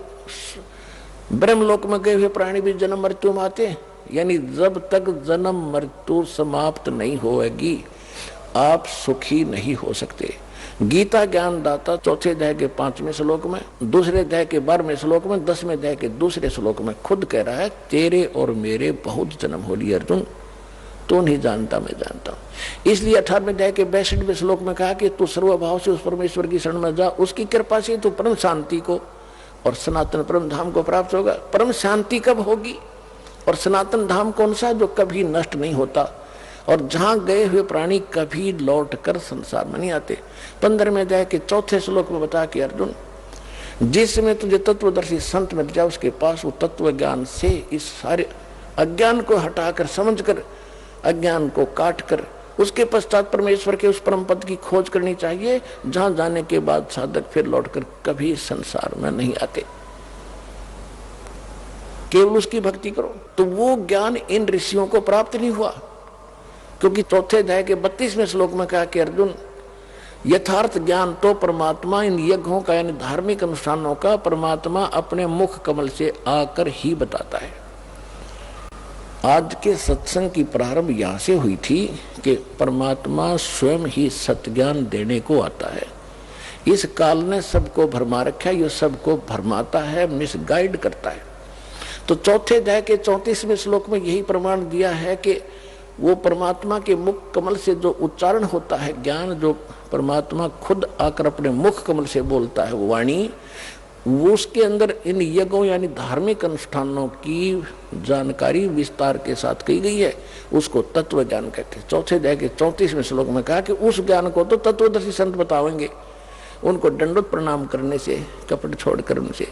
ब्रह्मलोक में गए हुए प्राणी भी जन्म मृत्यु में आते हैं, यानी जब तक जन्म मृत्यु समाप्त नहीं होगी आप सुखी नहीं हो सकते। गीता ज्ञानदाता 4थे अध्याय के 5वें श्लोक में, 2रे अध्याय के 12वें श्लोक में, 10वें अध्याय के 2रे श्लोक में खुद कह रहा है तेरे और मेरे बहुत जन्म हो लिए अर्जुन, तो नहीं जानता मैं जानता हूं। इसलिए 18वें अध्याय के 62वें श्लोक में कहा कि तू सर्वभाव से उस परमेश्वर की शरण में जा, उसकी कृपा से तू परम शांति को और सनातन परम धाम को प्राप्त होगा। परम शांति कब होगी और सनातन धाम कौन सा, जो कभी नष्ट नहीं होता, और जहां गए हुए प्राणी कभी लौट कर संसार में नहीं आते। 15वें अध्याय के 4थे श्लोक में बता कि अर्जुन, जिस समय तुझे तत्वदर्शी संत मिल जाए उसके पास वो तत्व ज्ञान से इस सारे अज्ञान को हटाकर, समझकर, अज्ञान को काट कर उसके पश्चात परमेश्वर के उस परम पद की खोज करनी चाहिए, जहां जाने के बाद साधक फिर लौटकर कभी संसार में नहीं आते। केवल उसकी भक्ति करो। तो वो ज्ञान इन ऋषियों को प्राप्त नहीं हुआ, क्योंकि 4थे अध्याय के 32वें श्लोक में कहा कि अर्जुन, यथार्थ ज्ञान तो परमात्मा इन यज्ञों का यानी धार्मिक अनुष्ठानों का परमात्मा अपने मुख कमल से आकर ही बताता है। आज के सत्संग की प्रारंभ यहां से हुई थी कि परमात्मा स्वयं ही सत्य ज्ञान देने को आता है। इस काल ने सबको भरमा रखा है, ये सबको भरमाता है, मिसगाइड करता है। तो 4थे अध्याय के 34वें श्लोक में यही प्रमाण दिया है कि वो परमात्मा के मुख कमल से जो उच्चारण होता है, ज्ञान जो परमात्मा खुद आकर अपने मुख कमल से बोलता है, वो वाणी, वो उसके अंदर इन यज्ञों यानी धार्मिक अनुष्ठानों की जानकारी विस्तार के साथ की गई है, उसको तत्व ज्ञान कहते हैं। 4थे अध्याय के 34वें श्लोक में कहा कि उस ज्ञान को तो तत्वदर्शी संत बतावेंगे। उनको दंडवत प्रणाम करने से, कपट छोड़कर उनसे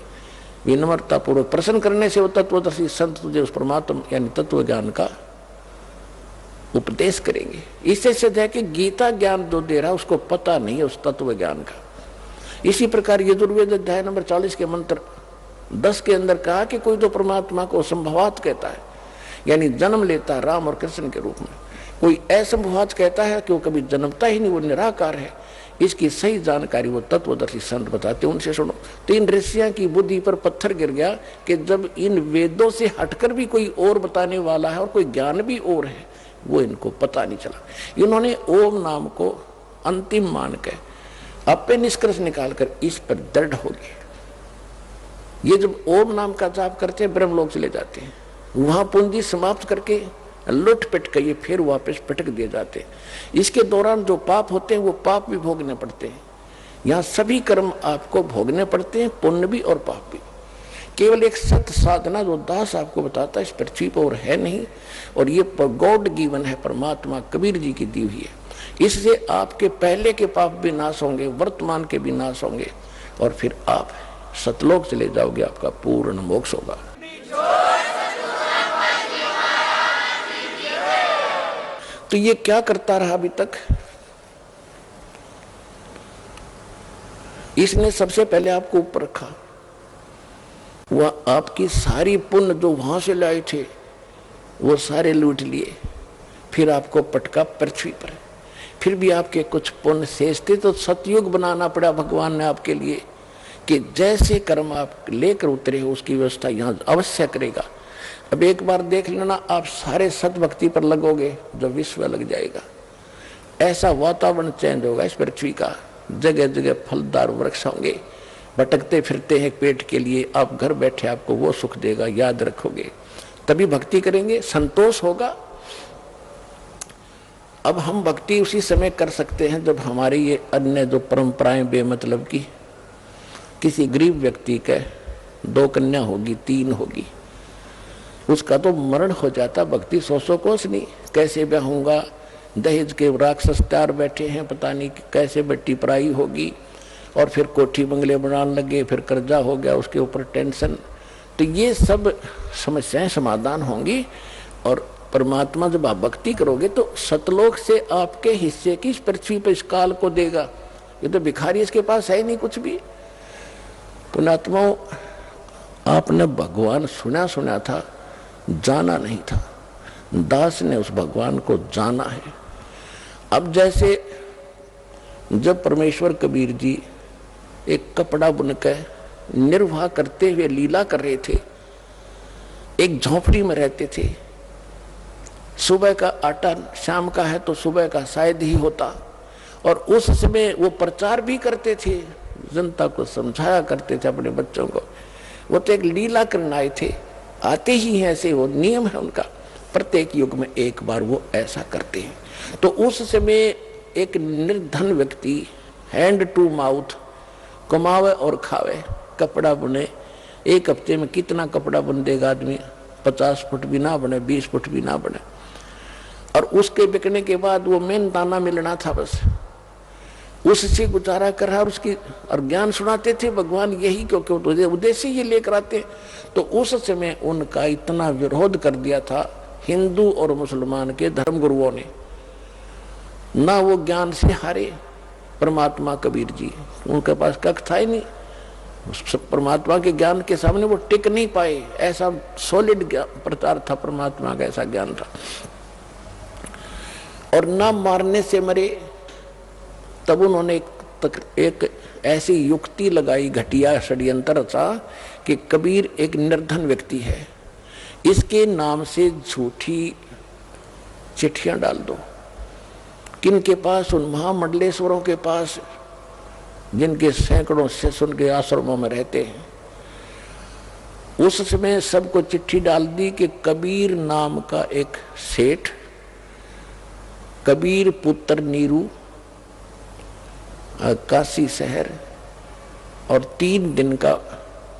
विनम्रता पूर्वक प्रसन्न करने से वो तत्वदर्शी संत तुझे उस परमात्मा यानी तत्व ज्ञान का उपदेश करेंगे। इससे सिद्ध है कि गीता ज्ञान जो दे रहा है उसको पता नहीं है उस तत्व ज्ञान का। इसी प्रकार यजुर्वेद अध्याय नंबर 40 के मंत्र 10 के अंदर कहा कि कोई तो परमात्मा को संभवात कहता है, यानी जन्म लेता है राम और कृष्ण के रूप में। कोई असंभवात कहता है कि वो कभी जन्मता ही नहीं, वो निराकार है। इसकी सही जानकारी वो तत्वदर्शी संत बताते, उनसे सुनो। 3 ऋषियों की बुद्धि पर पत्थर गिर गया कि जब इन वेदों से हटकर भी कोई और बताने वाला है और कोई ज्ञान भी और है, वो इनको पता नहीं चला। इन्होंने ओम नाम को अंतिम मान के अपने निष्कर्ष निकालकर इस पर दृढ़ हो गए। ये जब ओम नाम का जाप करते हैं ब्रह्मलोक चले जाते हैं, वहां पूंजी समाप्त करके लुट पिट के ये फिर वापस पटक दिए जाते हैं। इसके दौरान जो पाप होते हैं वो पाप भी भोगने पड़ते हैं। यहाँ सभी कर्म आपको भोगने पड़ते हैं, पुण्य भी और पाप भी। केवल एक सत्य साधना जो दास आपको बताता है इस पृथ्वी पर और है नहीं, और ये गॉड गिवन है, परमात्मा कबीर जी की दी हुई है। इससे आपके पहले के पाप भी नाश होंगे, वर्तमान के भी नाश होंगे, और फिर आप सतलोक चले जाओगे, आपका पूर्ण मोक्ष होगा। तो ये क्या करता रहा अभी तक? इसने सबसे पहले आपको ऊपर रखा, वह आपकी सारी पुण्य जो वहां से लाए थे वो सारे लूट लिए, फिर आपको पटका पृथ्वी पर। फिर भी आपके कुछ पुण्य शेष थे तो सतयुग बनाना पड़ा भगवान ने आपके लिए कि जैसे कर्म आप लेकर उतरे हो उसकी व्यवस्था यहाँ अवश्य करेगा। अब एक बार देख लेना, आप सारे सत भक्ति पर लगोगे जो विश्व लग जाएगा। ऐसा वातावरण चेंज होगा इस पृथ्वी का, जगह जगह फलदार वृक्ष होंगे, भटकते फिरते हैं पेट के लिए, आप घर बैठे आपको वो सुख देगा, याद रखोगे, तभी भक्ति करेंगे, संतोष होगा। अब हम भक्ति उसी समय कर सकते हैं जब हमारी ये अन्य जो परंपराएं बेमतलब की, किसी गरीब व्यक्ति के 2 कन्या होगी, 3 होगी, उसका तो मरण हो जाता, भक्ति 100 कोस नहीं, कैसे ब्याहूंगा, दहेज के राक्षस तैयार बैठे हैं, पता नहीं कैसे बेटी पराई होगी, और फिर कोठी बंगले बनाने लगे, फिर कर्जा हो गया, उसके ऊपर टेंशन। तो ये सब समस्याएं समाधान होंगी, और परमात्मा जब आप भक्ति करोगे तो सतलोक से आपके हिस्से की इस पृथ्वी पर इस काल को देगा। ये तो भिखारी, इसके पास है ही नहीं कुछ भी। पुण्यात्माओं, आपने भगवान सुना था, जाना नहीं था। दास ने उस भगवान को जाना है। अब जैसे जब परमेश्वर कबीर जी एक कपड़ा बुनकर निर्वाह करते हुए लीला कर रहे थे, एक झोपड़ी में रहते थे, सुबह का आटा शाम का है तो सुबह का शायद ही होता, और उस समय वो प्रचार भी करते थे, जनता को समझाया करते थे अपने बच्चों को। वो तो एक लीला करने आए थे, आते ही हैं ऐसे, वो नियम है उनका, प्रत्येक युग में एक बार वो ऐसा करते हैं। तो उस समय एक निर्धन व्यक्ति हैंड टू माउथ कमावे और खावे, कपड़ा बुने। 1 हफ्ते में कितना कपड़ा बुन देगा आदमी? 50 फुट भी ना बने, 20 फुट भी ना बने। और उसके बिकने के बाद वो मेन दाना मिलना था, बस उससे गुजारा कर रहा। और उसकी और ज्ञान सुनाते थे भगवान यही, क्योंकि तो उद्देश्य ये लेकर आते। तो उस समय उनका इतना विरोध कर दिया था हिंदू और मुसलमान के धर्म गुरुओं ने, ना वो ज्ञान से हारे। परमात्मा कबीर जी, उनके पास कख था ही नहीं, परमात्मा के ज्ञान के सामने वो टिक नहीं पाए। ऐसा सॉलिड प्रचार था परमात्मा का, ऐसा ज्ञान था। और ना मारने से मरे। तब उन्होंने एक ऐसी युक्ति लगाई, घटिया षड्यंत्र रचा कि कबीर एक निर्धन व्यक्ति है, इसके नाम से झूठी चिट्ठियां डाल दो। किनके पास? उन महामंडलेश्वरों के पास, जिनके सैकड़ों शिष्य उनके आश्रमों में रहते हैं। उस समय सबको चिट्ठी डाल दी कि कबीर नाम का एक सेठ, कबीर पुत्र नीरू, काशी शहर, और 3 दिन का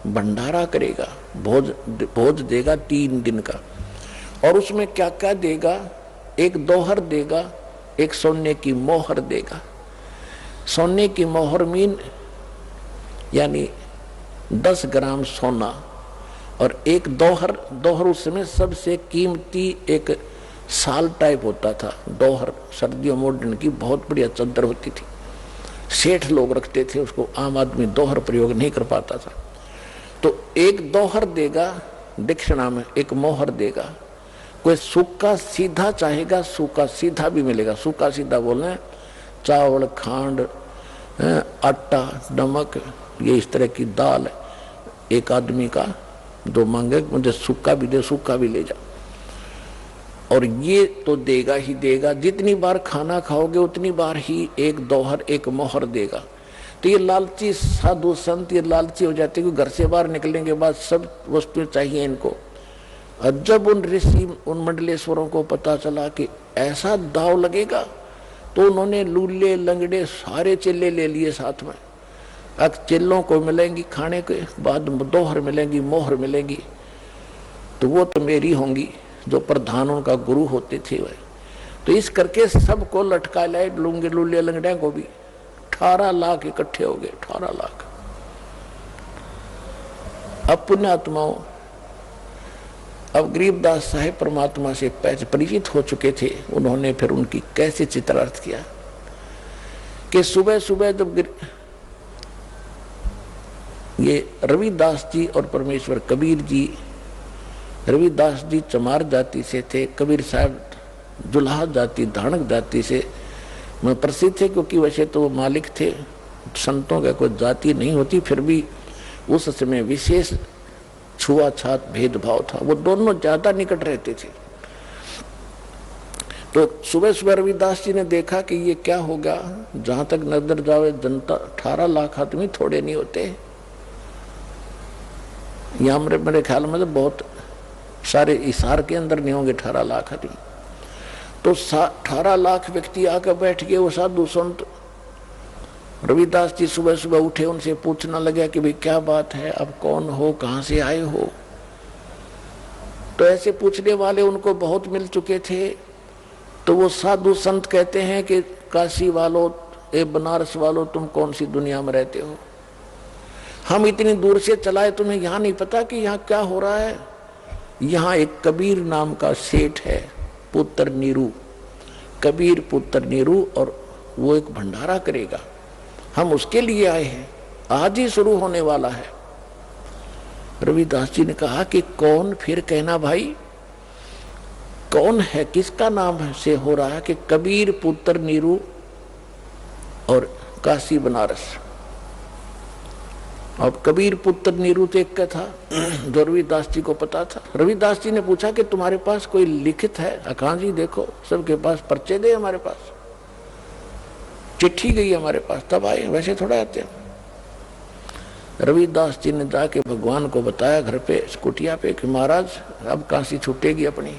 भंडारा करेगा, भोज देगा 3 दिन का। और उसमें क्या क्या देगा? एक दोहर देगा, एक सोने की मोहर देगा। सोने की मोहर मीन यानी 10 ग्राम सोना, और एक दोहर, दोहर उस समय सबसे कीमती एक साल टाइप होता था। दोहर सर्दियों में ओढ़ने की बहुत बढ़िया चादर होती थी, सेठ लोग रखते थे उसको, आम आदमी दोहर प्रयोग नहीं कर पाता था। तो एक दोहर देगा दक्षिणा में, एक मोहर देगा। कोई सूखा सीधा चाहेगा, सूखा सीधा भी मिलेगा। सूखा सीधा बोलना चावल, खांड, आटा, नमक, ये इस तरह की दाल। एक आदमी का 2 मांगे, मुझे सूखा भी दे, सूखा भी ले जा। और ये तो देगा ही देगा, जितनी बार खाना खाओगे उतनी बार ही एक दोहर, एक मोहर देगा। तो ये लालची साधु संत ये लालची हो जाते कि घर से बाहर निकलने के बाद सब वस्तुएं चाहिए इनको। और जब उन ऋषि, उन मंडलेश्वरों को पता चला कि ऐसा दाव लगेगा, तो उन्होंने लूले लंगड़े सारे चेले ले लिए साथ में। अब चेलों को मिलेंगी खाने के बाद दोहर मिलेंगी, मोहर मिलेंगी, तो वो तो मेरी होंगी, जो प्रधानों का गुरु होते थे वह। तो इस करके सबको लटका लाए, लूंगे लूले लंगड़े को भी। 18 लाख इकट्ठे हो गए, 18 लाख। अब पुण्यात्माओं, अब गरीबदास साहेब परमात्मा से परिचित हो चुके थे। उन्होंने फिर उनकी कैसे चित्रार्थ किया कि सुबह सुबह जब ये रविदास जी और परमेश्वर कबीर जी, रविदास जी चमार जाति से थे, कबीर साहब जुलाहा जाति, धाणक जाति से प्रसिद्ध थे, क्योंकि वैसे तो वो मालिक थे, संतों का कोई जाति नहीं होती, फिर भी उस समय विशेष छुआछात भेदभाव था। वो दोनों ज्यादा निकट रहते थे। तो सुबह सुबह रविदास जी ने देखा कि ये क्या होगा, जहां तक नजर जावे जनता, 18 लाख आदमी थोड़े नहीं होते। यहाँ मेरे ख्याल में तो बहुत सारे इशार के अंदर नहीं होंगे 18 लाख आदमी। तो 18 लाख व्यक्ति आकर बैठ गए। वो साधु संत रविदास जी सुबह सुबह उठे, उनसे पूछना लगा कि भाई क्या बात है, अब कौन हो, कहां से आए हो। तो ऐसे पूछने वाले उनको बहुत मिल चुके थे। तो वो साधु संत कहते हैं कि काशी वालों, ए बनारस वालों, तुम कौन सी दुनिया में रहते हो? हम इतनी दूर से चलाए, तुम्हें यहाँ नहीं पता कि यहाँ क्या हो रहा है? यहाँ एक कबीर नाम का सेठ है, पुत्र नीरू, कबीर पुत्र नीरू, और वो एक भंडारा करेगा, हम उसके लिए आए हैं, आज ही शुरू होने वाला है। रविदास जी ने कहा कि कौन? फिर कहना भाई कौन है, किसका नाम से हो रहा है? कि कबीर पुत्र नीरू और काशी बनारस। अब कबीर पुत्र नीरू तो एक का था, जो रविदास जी को पता था। रविदास जी ने पूछा कि तुम्हारे पास कोई लिखित है? अकां जी देखो, सबके पास पर्चे दे, हमारे पास चिट्ठी गई हमारे पास, तब आए, वैसे थोड़ा आते। रविदास जी ने जाके भगवान को बताया घर पे, कुटिया पे, कि महाराज अब काशी छूटेगी अपनी।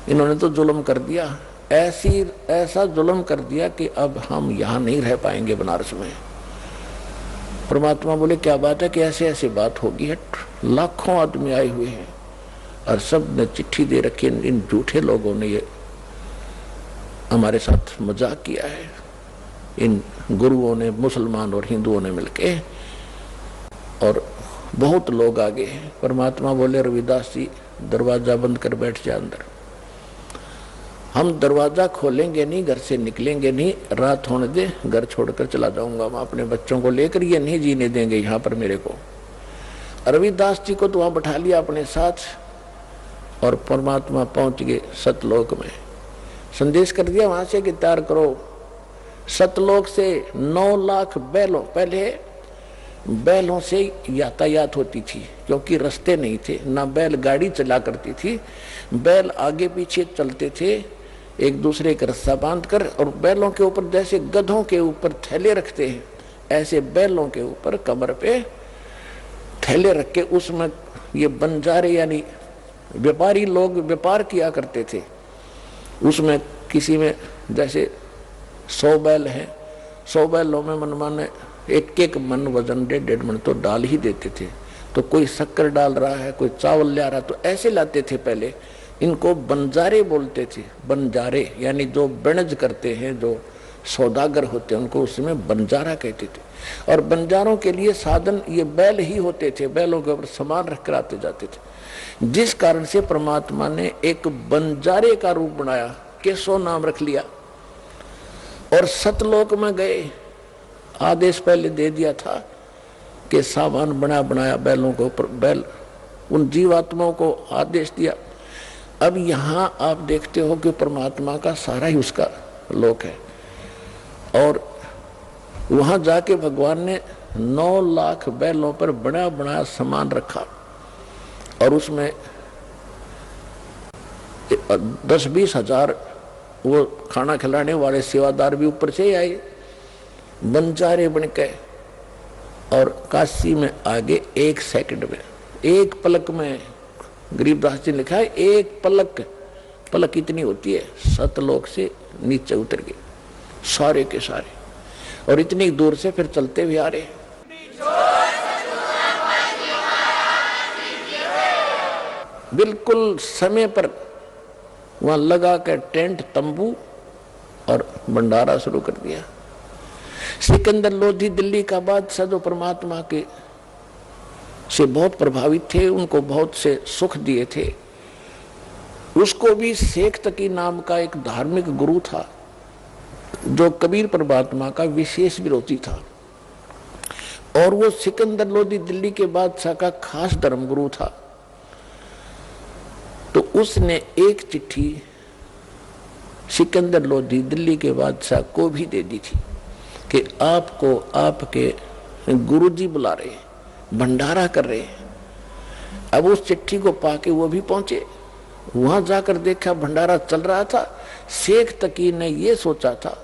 इन्होंने तो जुल्म कर दिया, ऐसा जुल्म कर दिया कि अब हम यहाँ नहीं रह पाएंगे बनारस में। परमात्मा बोले क्या बात है कि ऐसे ऐसी बात होगी है, लाखों आदमी आए हुए हैं, और सब ने चिट्ठी दे रखी। इन झूठे लोगों ने ये हमारे साथ मजाक किया है, इन गुरुओं ने, मुसलमान और हिंदुओं ने मिलके। और बहुत लोग आगे हैं। परमात्मा बोले रविदास जी दरवाजा बंद कर बैठ जा अंदर। हम दरवाजा खोलेंगे नहीं, घर से निकलेंगे नहीं, रात होने दे, घर छोड़कर चला जाऊंगा मैं अपने बच्चों को लेकर, ये नहीं जीने देंगे यहाँ पर मेरे को। रविदास जी को तो वहां बैठा लिया अपने साथ और परमात्मा पहुंच गए सतलोक में। संदेश कर दिया वहां से कि तैयार करो। सतलोक से 9 लाख बैलों, पहले बैलों से यातायात होती थी क्योंकि रास्ते नहीं थे, ना बैल गाड़ी चला करती थी। बैल आगे पीछे चलते थे एक दूसरे का रस्सा बांधकर, और बैलों के ऊपर जैसे गधों के ऊपर थैले रखते हैं ऐसे बैलों के ऊपर कमर पे थैले रख के उसमें ये बंजारे यानी व्यापारी लोग व्यापार किया करते थे। उसमें किसी में जैसे 100 बैल है, 100 बैलों में मनमाने एक मन वजन 1.5 मन तो डाल ही देते थे। तो कोई शक्कर डाल रहा है, कोई चावल ले रहा, तो ऐसे लाते थे पहले। इनको बंजारे बोलते थे। बंजारे यानी जो बनज करते हैं, जो सौदागर होते हैं, उनको उसमें बंजारा कहते थे। और बंजारों के लिए साधन ये बैल ही होते थे, बैलों के ऊपर सामान रख कर आते जाते थे। जिस कारण से परमात्मा ने एक बंजारे का रूप बनाया, केशव नाम रख लिया, और सतलोक में गए। आदेश पहले दे दिया था कि सामान बना बनाया बैलों के ऊपर, बैल उन जीवात्माओं को आदेश दिया। अब यहाँ आप देखते हो कि परमात्मा का सारा ही उसका लोक है। और वहां जाके भगवान ने 9 लाख बैलों पर बना बनाया सामान रखा, और उसमें 10-20 हजार वो खाना खिलाने वाले सेवादार भी ऊपर से आए बंजारे बन के। और काशी में आगे 1 सेकंड में, 1 पलक में, गरीबदास जी ने लिखा है 1 पलक, पलक इतनी होती है, सतलोक से नीचे उतर गए सारे के सारे, और इतनी दूर से फिर चलते हुए आ रहे। बिल्कुल समय पर वहां लगा कर टेंट तंबू और भंडारा शुरू कर दिया। सिकंदर लोधी दिल्ली का बादशाह जो परमात्मा के से बहुत प्रभावित थे, उनको बहुत से सुख दिए थे, उसको भी शेख तकी नाम का एक धार्मिक गुरु था जो कबीर परमात्मा का विशेष विरोधी था। और वो सिकंदर लोधी दिल्ली के बादशाह का खास धर्म गुरु था। तो उसने एक चिट्ठी सिकंदर लोधी दिल्ली के बादशाह को भी दे दी थी कि आपको आपके गुरुजी बुला रहे हैं, भंडारा कर रहे हैं। अब उस चिट्ठी को पाके वो भी पहुंचे। वहां जाकर देखा भंडारा चल रहा था। शेख तकी ने ये सोचा था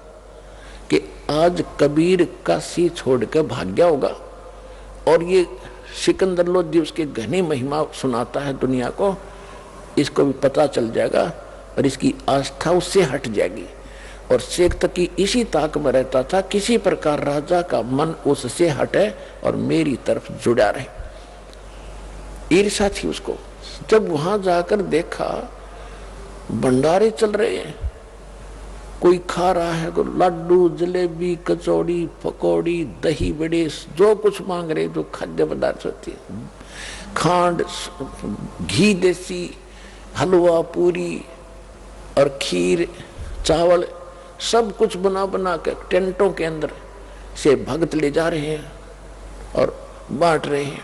कि आज कबीर काशी छोड़कर भाग गया होगा, और ये सिकंदर लोधी उसके घनी महिमा सुनाता है दुनिया को, इसको भी पता चल जाएगा और इसकी आस्था उससे हट जाएगी। और शेख तकी इसी ताक में रहता था, किसी प्रकार राजा का मन उससे हटे और मेरी तरफ जुड़ा रहे। ईर्ष्या थी उसको। जब वहां जाकर देखा भंडारे चल रहे हैं, कोई खा रहा है, कोई लड्डू, जलेबी, कचौड़ी, पकौड़ी, दही बड़े, जो कुछ मांग रहे, जो खाद्य पदार्थ होती है, खांड, घी देसी, हलवा, पूरी और खीर, चावल, सब कुछ बना बना के टेंटों के अंदर से भक्त ले जा रहे हैं और बांट रहे हैं।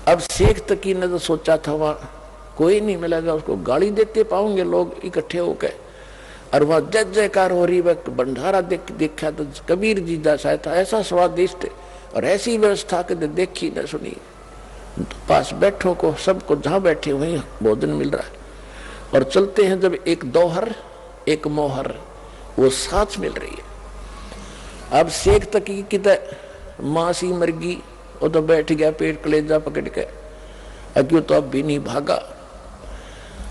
अब शेख तकी ने तो सोचा था वहां कोई नहीं मिलेगा, उसको गाली देते पाओगे लोग इकट्ठे होकर, और वहां जय जयकार हो रही। वह भंडारा देखा तो कबीर जी जैसा था, ऐसा स्वादिष्ट और ऐसी व्यवस्था के देखी न सुनी। पास बैठों को सबको जहां बैठे वहीं भोजन मिल रहा है। और चलते हैं जब एक दोहर एक मोहर वो साथ मिल रही है। अब शेख तकी की मां सी मरगी, वो तो बैठ गया पेट कलेजा पकड़ के, क्यों तो अब भी नहीं भागा।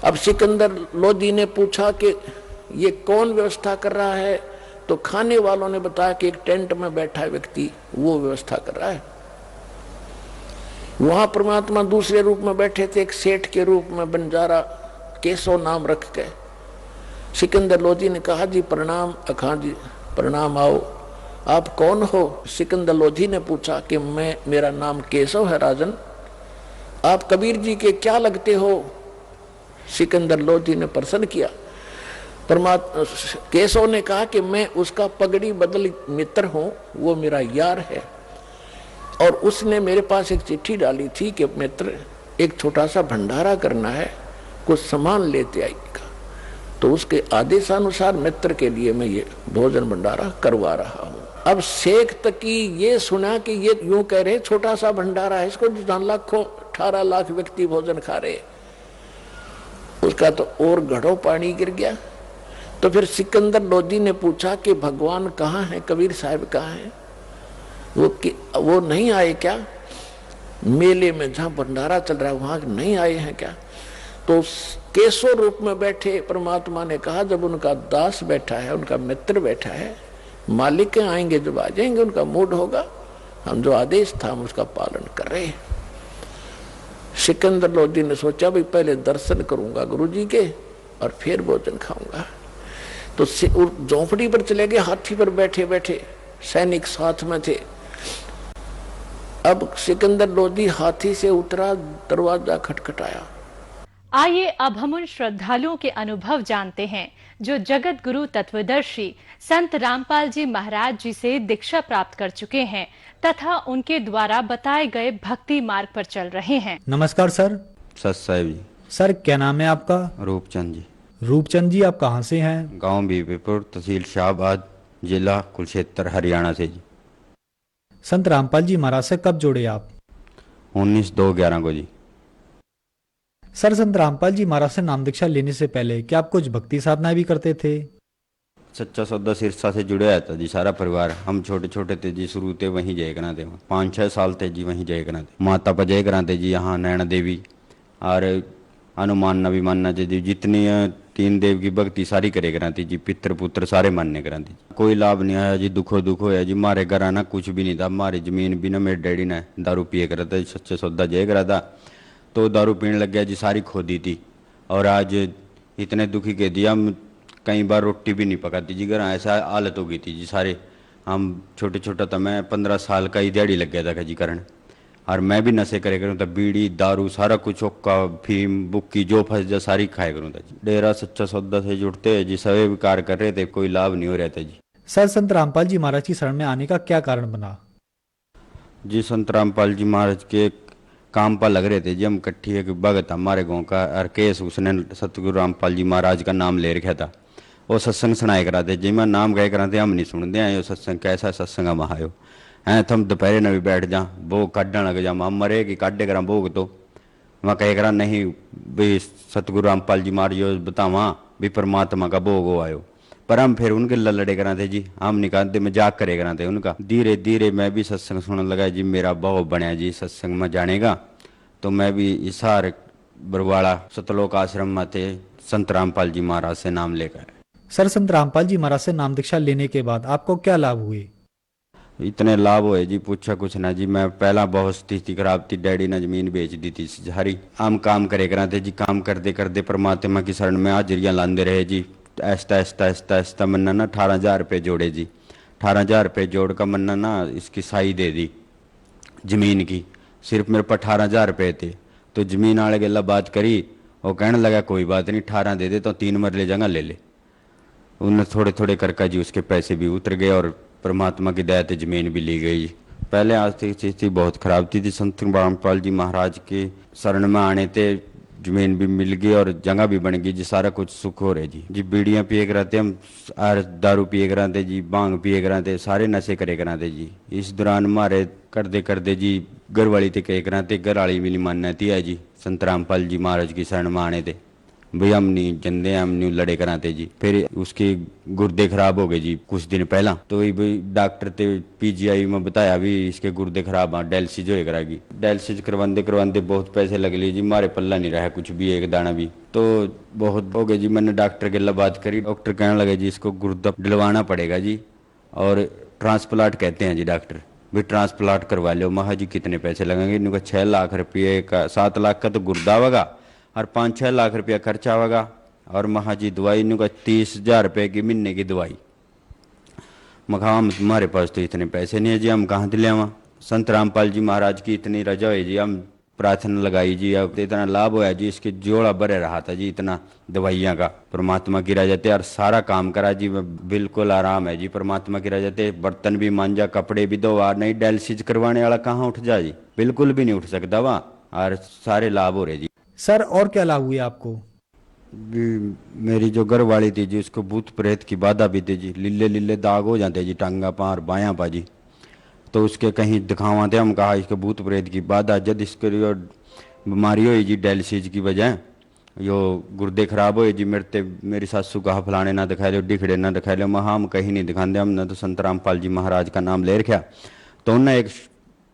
अब सिकंदर लोधी ने पूछा कि ये कौन व्यवस्था कर रहा है, तो खाने वालों ने बताया कि एक टेंट में बैठा व्यक्ति वो व्यवस्था कर रहा है। वहां परमात्मा दूसरे रूप में बैठे थे, एक सेठ के रूप में, बंजारा केशव नाम रख के। सिकंदर लोधी ने कहा, जी प्रणाम अखां जी, प्रणाम, आओ, आप कौन हो? सिकंदर लोधी ने पूछा कि मेरा नाम केशव है राजन, आप कबीर जी के क्या लगते हो? सिकंदर लोधी ने प्रश्न किया। परमात्मा केशव ने कहा कि मैं उसका पगड़ी बदल मित्र हूं, वो मेरा यार है, और उसने मेरे पास एक चिट्ठी डाली थी कि मित्र एक छोटा सा भंडारा करना है, कुछ सामान लेते आएगा। तो उसके आदेशानुसार मित्र के लिए मैं ये भोजन भंडारा करवा रहा हूं। अब शेख तकी ये सुना कि ये यूं कह रहे छोटा सा भंडारा है, इसको 18 लाख व्यक्ति भोजन खा रहे, उसका तो और घड़ों पानी गिर गया। तो फिर सिकंदर लोधी ने पूछा कि भगवान कहाँ है, कबीर साहब कहाँ है? वो नहीं आए क्या? मेले में जहां भंडारा चल रहा है वहां नहीं आए हैं क्या? तो केशव रूप में बैठे परमात्मा ने कहा, जब उनका दास बैठा है, उनका मित्र बैठा है, मालिक आएंगे जब आ जाएंगे, उनका मूड होगा, हम जो आदेश था हम उसका पालन कर रहे हैं। सिकंदर लोधी ने सोचा भाई पहले दर्शन करूंगा गुरुजी के और फिर भोजन खाऊंगा। तो झोंपड़ी पर चले गए, हाथी पर बैठे बैठे, सैनिक साथ में थे। अब सिकंदर लोधी हाथी से उतरा, दरवाजा खटखटाया। आइए अब हम उन श्रद्धालुओं के अनुभव जानते हैं जो जगत गुरु तत्वदर्शी संत रामपाल जी महाराज जी से दीक्षा प्राप्त कर चुके हैं तथा उनके द्वारा बताए गए भक्ति मार्ग पर चल रहे हैं। नमस्कार सर। सत साहिब जी। सर क्या नाम है आपका? रूपचंद जी। रूपचंद जी, आप कहाँ से हैं? गांव बीबीपुर, तहसील शाहबाद, जिला कुरुक्षेत्र, हरियाणा से जी। संत रामपाल जी महाराज से कब जुड़े आप? 19/2/11 को जी। सर, संत रामपाल जी महाराज से नाम दीक्षा लेने से पहले क्या आप कुछ भक्ति साधना भी करते थे? सच्चा सौदा सिरसा से जुड़ा था जी सारा परिवार। हम छोटे छोटे थे जी, शुरू थे वहीं जय कराते, 5-6 साल थे जी वहीं जय कराते। माता पर जय कराते जी, यहाँ नैना देवी और हनुमान नबी मानना जी, जितनी 3 देव की भक्ति सारी करे कराती जी, पितर पुत्र सारे मानने कराती। कोई लाभ नहीं आया जी, दुखो होया जी। मारे घर आना कुछ भी नहीं था, हमारी जमीन भी ना मेरे डैडी ने दारू पिए करा था, सच्चे सौदा जय करा था, तो दारू पीने लग गया जी, सारी खोदी थी। और आज इतने दुखी कह दिया, हम कई बार रोटी भी नहीं पकाती जी घर, ऐसा हालत हो गई थी जी सारे। हम छोटे छोटा था, मैं 15 साल का ही दिहाड़ी लग गया था जी करण, और मैं भी नशे करे करूँ था, बीड़ी दारू सारा कुछ, ओक्का फीम बुक्की जो फंस जा सारी खाए करूँ था जी। डेरा सच्चा सौदा से जुड़ते जी, सवे विकार कर रहे थे, कोई लाभ नहीं हो रहा था जी। सर, संत रामपाल जी महाराज की शरण में आने का क्या कारण बना? जी संत रामपाल जी महाराज के काम पर लग रहे थे जी, हम इकट्ठी एक भगत हमारे गाँव का अरकेश, उसने सतगुरु रामपाल जी महाराज का नाम ले रखा था। वो सत्संग सुनाए कराते जी, मैं नाम गए कराते, हम नहीं सुनते हैं, सत्संग कैसा सत्संग हम आयो हैं, तुम दोपहरे न भी बैठ जा, भोग काटने लग जा, हम मरे कि काटे करा भोग, तो मैं कह करा नहीं भाई सतगुरु रामपाल जी महाराज बतावा भी परमात्मा का भोग हो आयो। पर हम फिर उनके लड़े कराते जी, हम निकालते मजाक करे कराते उनका। धीरे धीरे मैं भी सत्संग सुनने लगा जी, मेरा भाव बनया जी, सत्संग में जानेगा तो मैं भी इसार बरवाड़ा सतलोक आश्रम में थे, संत रामपाल जी महाराज से नाम लेकर। सर, संत रामपाल जी महाराज से नाम दीक्षा लेने के बाद आपको क्या लाभ हुए? इतने लाभ हुए जी पूछा कुछ ना जी। मैं पहला बहुत स्थिति खराब थी, डैडी ने जमीन बेच दी थी सारी, हम काम करे कराते जी, काम करते करते परमात्मा की शरण में हाजिरियां लाते रहे जी। ऐसा ऐसा ऐसा ऐसा मन्ना ना 18,000 रुपये जोड़े जी, 18,000 रुपये जोड़ कर मन्ना ना इसकी साई दे दी जमीन की। सिर्फ मेरे पास 18,000 रुपये थे, तो जमीन वाले गला बात करी, वो कहने लगा कोई बात नहीं 18 दे दे, तो 3 मरले जगह ले ले। उन्हें थोड़े थोड़े करके जी उसके पैसे भी उतर गए और परमात्मा की दया से जमीन भी ली गई। पहले आर्थिक स्थिति बहुत खराब थी, संत रामपाल जी महाराज के शरण में आने थे जमीन भी मिल गई और जगह भी बन गई जी, सारा कुछ सुख हो रहे जी। बीड़ियाँ पिए कराते हम, दारू पिए कराते जी, भांग पिए कराते, सारे नशे करे कराते जी। इस दौरान हमारे करते करते जी घर वाली थे कह कराते, घर वाली मिली मानना थी है जी, संत रामपाल जी महाराज की शरण में आने थे भाई, हम नहीं जंदे, हम नहीं लड़े कराते जी। फिर उसके गुर्दे खराब हो गए जी कुछ दिन पहला, तो भाई डॉक्टर थे पीजीआई में बताया भी इसके गुर्दे खराब हैं, डायलिसिस हो कराएगी। डायलिसिस करवाते करवाते बहुत पैसे लग लिए जी, हमारे पल्ला नहीं रहा कुछ भी, एक दाना भी, तो बहुत हो गए जी। मैंने डॉक्टर के लिए बात करी, डॉक्टर कहने लगे जी इसको गुर्दा डलवाना पड़ेगा जी, और ट्रांसप्लांट कहते हैं जी डॉक्टर, भी ट्रांसप्लांट करवा लो। महा जी कितने पैसे लगेंगे? इनका 6 लाख रुपये का, 7 लाख का तो गुर्दा होगा और 5-6 लाख रुपया खर्चा होगा। और महा जी दवाई इनका 30,000 रुपये की महीने की दवाई। मखा हम हमारे पास तो इतने पैसे नहीं है जी, हम कहाँ से ले आवा? संत रामपाल जी महाराज की इतनी रजा है जी, हम प्रार्थना लगाई जी, अब इतना लाभ होया जी, इसके जोड़ा भरे रहा था जी, इतना दवाइयाँ का। परमात्मा की रजा थे और सारा काम करा जी, बिल्कुल आराम है जी, परमात्मा की रजा थे। बर्तन भी मांजा, कपड़े भी धोवा, नहीं डायलिसिस करवाने वाला कहाँ उठ जा जी, बिल्कुल भी नहीं उठ सकता वहाँ, और सारे लाभ हो रहे जी। सर और क्या लाभ हुए आपको? मेरी जो घर वाली थी जी, उसको भूत प्रेत की बाधा भी थी जी, लीले लीले दाग हो जाते जी टांगा पा और बायां पा जी। तो उसके कहीं दिखावा थे, हम कहा इसको भूत प्रेत की बाधा, जब इसको बीमारी हुई जी डायलिसिस की वजह, यो गुर्दे खराब हुए जी मेरी सासू कहा फलाने ना दिखा लो, डिखड़े ना दिखा लो। महा हम कहीं नहीं दिखाते, हमने तो संत रामपाल जी महाराज का नाम ले रखा। तो उन्हें एक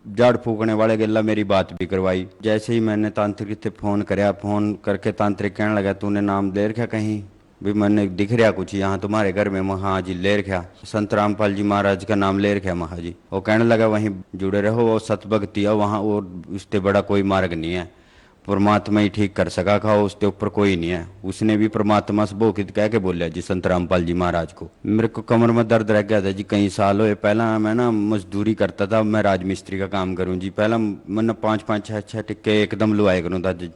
झाड़ फूकने वाले गला मेरी बात भी करवाई। जैसे ही मैंने तांत्रिक से फोन कराया, फोन करके तांत्रिक कहने लगा तूने नाम ले रखा कहीं भी, मैंने दिख रहा कुछ यहाँ तुम्हारे घर में? महा जी ले रखा, संत रामपाल जी महाराज का नाम ले रखा महा जी। वो कहने लगा वहीं जुड़े रहो, वो सतभक्ति है वहाँ, वो उससे बड़ा कोई मार्ग नहीं है, परमात्मा ही ठीक कर सका खा, उसके ऊपर कोई नहीं है। उसने भी परमात्मा से बोकित कह के बोलिया जी संत रामपाल जी महाराज को। मेरे को कमर में दर्द रह गया था जी, कई साल हुए। पहला मैं ना मजदूरी करता था, मैं राजमिस्त्री का काम करूं जी। पहला मैंने 5-5, 6-6 टिक्के एकदम लुआए करूँ था जी।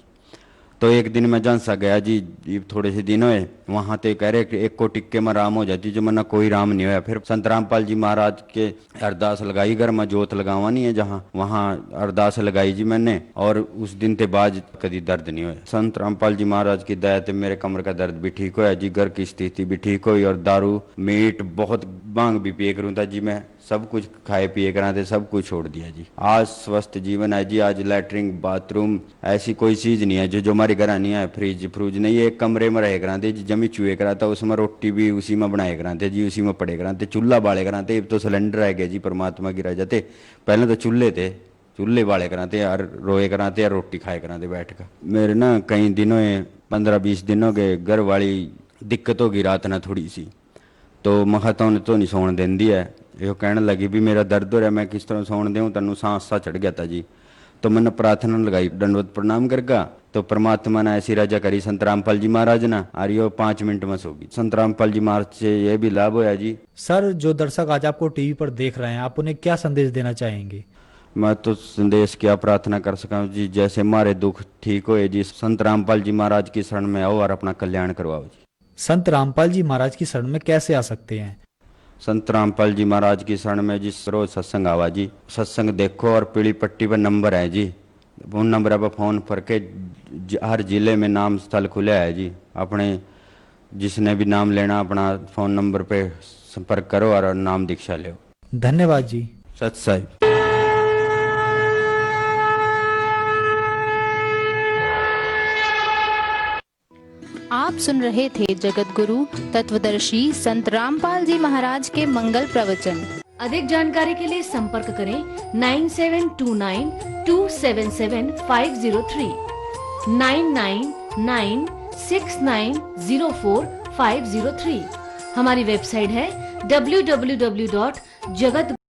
तो एक दिन मैं जानसा गया जी, थोड़े से दिन हुए, वहां तो कह रहे कि एक को टिक्के में राम हो जाती, जो मना कोई राम नहीं होया। फिर संत रामपाल जी महाराज के अरदास लगाई, घर में जोत लगावा नहीं है जहाँ, वहाँ अरदास लगाई जी मैंने, और उस दिन के बाद कभी दर्द नहीं हुआ। संत रामपाल जी महाराज की दया से मेरे कमर का दर्द भी ठीक होया जी, घर की स्थिति भी ठीक हुई, और दारू मीट बहुत भांग भी पिए करूँ था जी, मैं सब कुछ खाए पिए कराते, सब कुछ छोड़ दिया जी। आज स्वस्थ जीवन है जी, आज लैटरिन बाथरूम ऐसी कोई चीज नहीं है जो हमारे घर नहीं है। फ्रिज नहीं है, एक कमरे में रहे कराते जी, जमी चूहे कराता, उसमें रोटी भी उसी में बनाए कराते जी, उसी में पड़े कराते, चूल्हा बाले कराते। अब तो सिलेंडर आ गया जी, परमात्मा की रजा थे। पहले तो चूल्हे थे, चूल्हे बाले कराते और रोए कराते और रोटी खाए कराते बैठ कर। मेरे ना कई दिनों 15-20 दिनों के घर वाली दिक्कत होगी रात ना थोड़ी सी, तो महता ने तो नहीं सोने देंदी है। यो कहने लगी भी मेरा दर्द हो रहा है, मैं किस तरह सोने दूं, तेनू सांस सा चढ़ गया था जी। तो मैंने प्रार्थना लगाई, दंडवत प्रणाम करके, तो परमात्मा ने ऐसी रजा करी संत रामपाल जी महाराज ना, और यो 5 मिनट में सो गई। संत रामपाल जी महाराज से ये भी लाभ होया जी। सर जो दर्शक आज आपको टीवी पर देख रहे हैं, आप उन्हें क्या संदेश देना चाहेंगे? मैं तो संदेश क्या प्रार्थना कर सका जी, जैसे हमारे दुख ठीक होए जी, संत रामपाल जी महाराज की शरण में आओ और अपना कल्याण करवाओ जी। संत रामपाल जी महाराज की शरण में कैसे आ सकते हैं? संत रामपाल जी महाराज की शरण में जी रोज सत्संग आवा जी, सत्संग देखो, और पीली पट्टी पर नंबर है जी, उन नंबर पर फोन करके हर जिले में नाम स्थल खुले है जी। अपने जिसने भी नाम लेना अपना फोन नंबर पे संपर्क करो और नाम दीक्षा लो। धन्यवाद जी। सत साहिब। आप सुन रहे थे जगत गुरु तत्वदर्शी संत रामपाल जी महाराज के मंगल प्रवचन। अधिक जानकारी के लिए संपर्क करें 9729277503, 9996904503। हमारी वेबसाइट है www.jagatguru.org।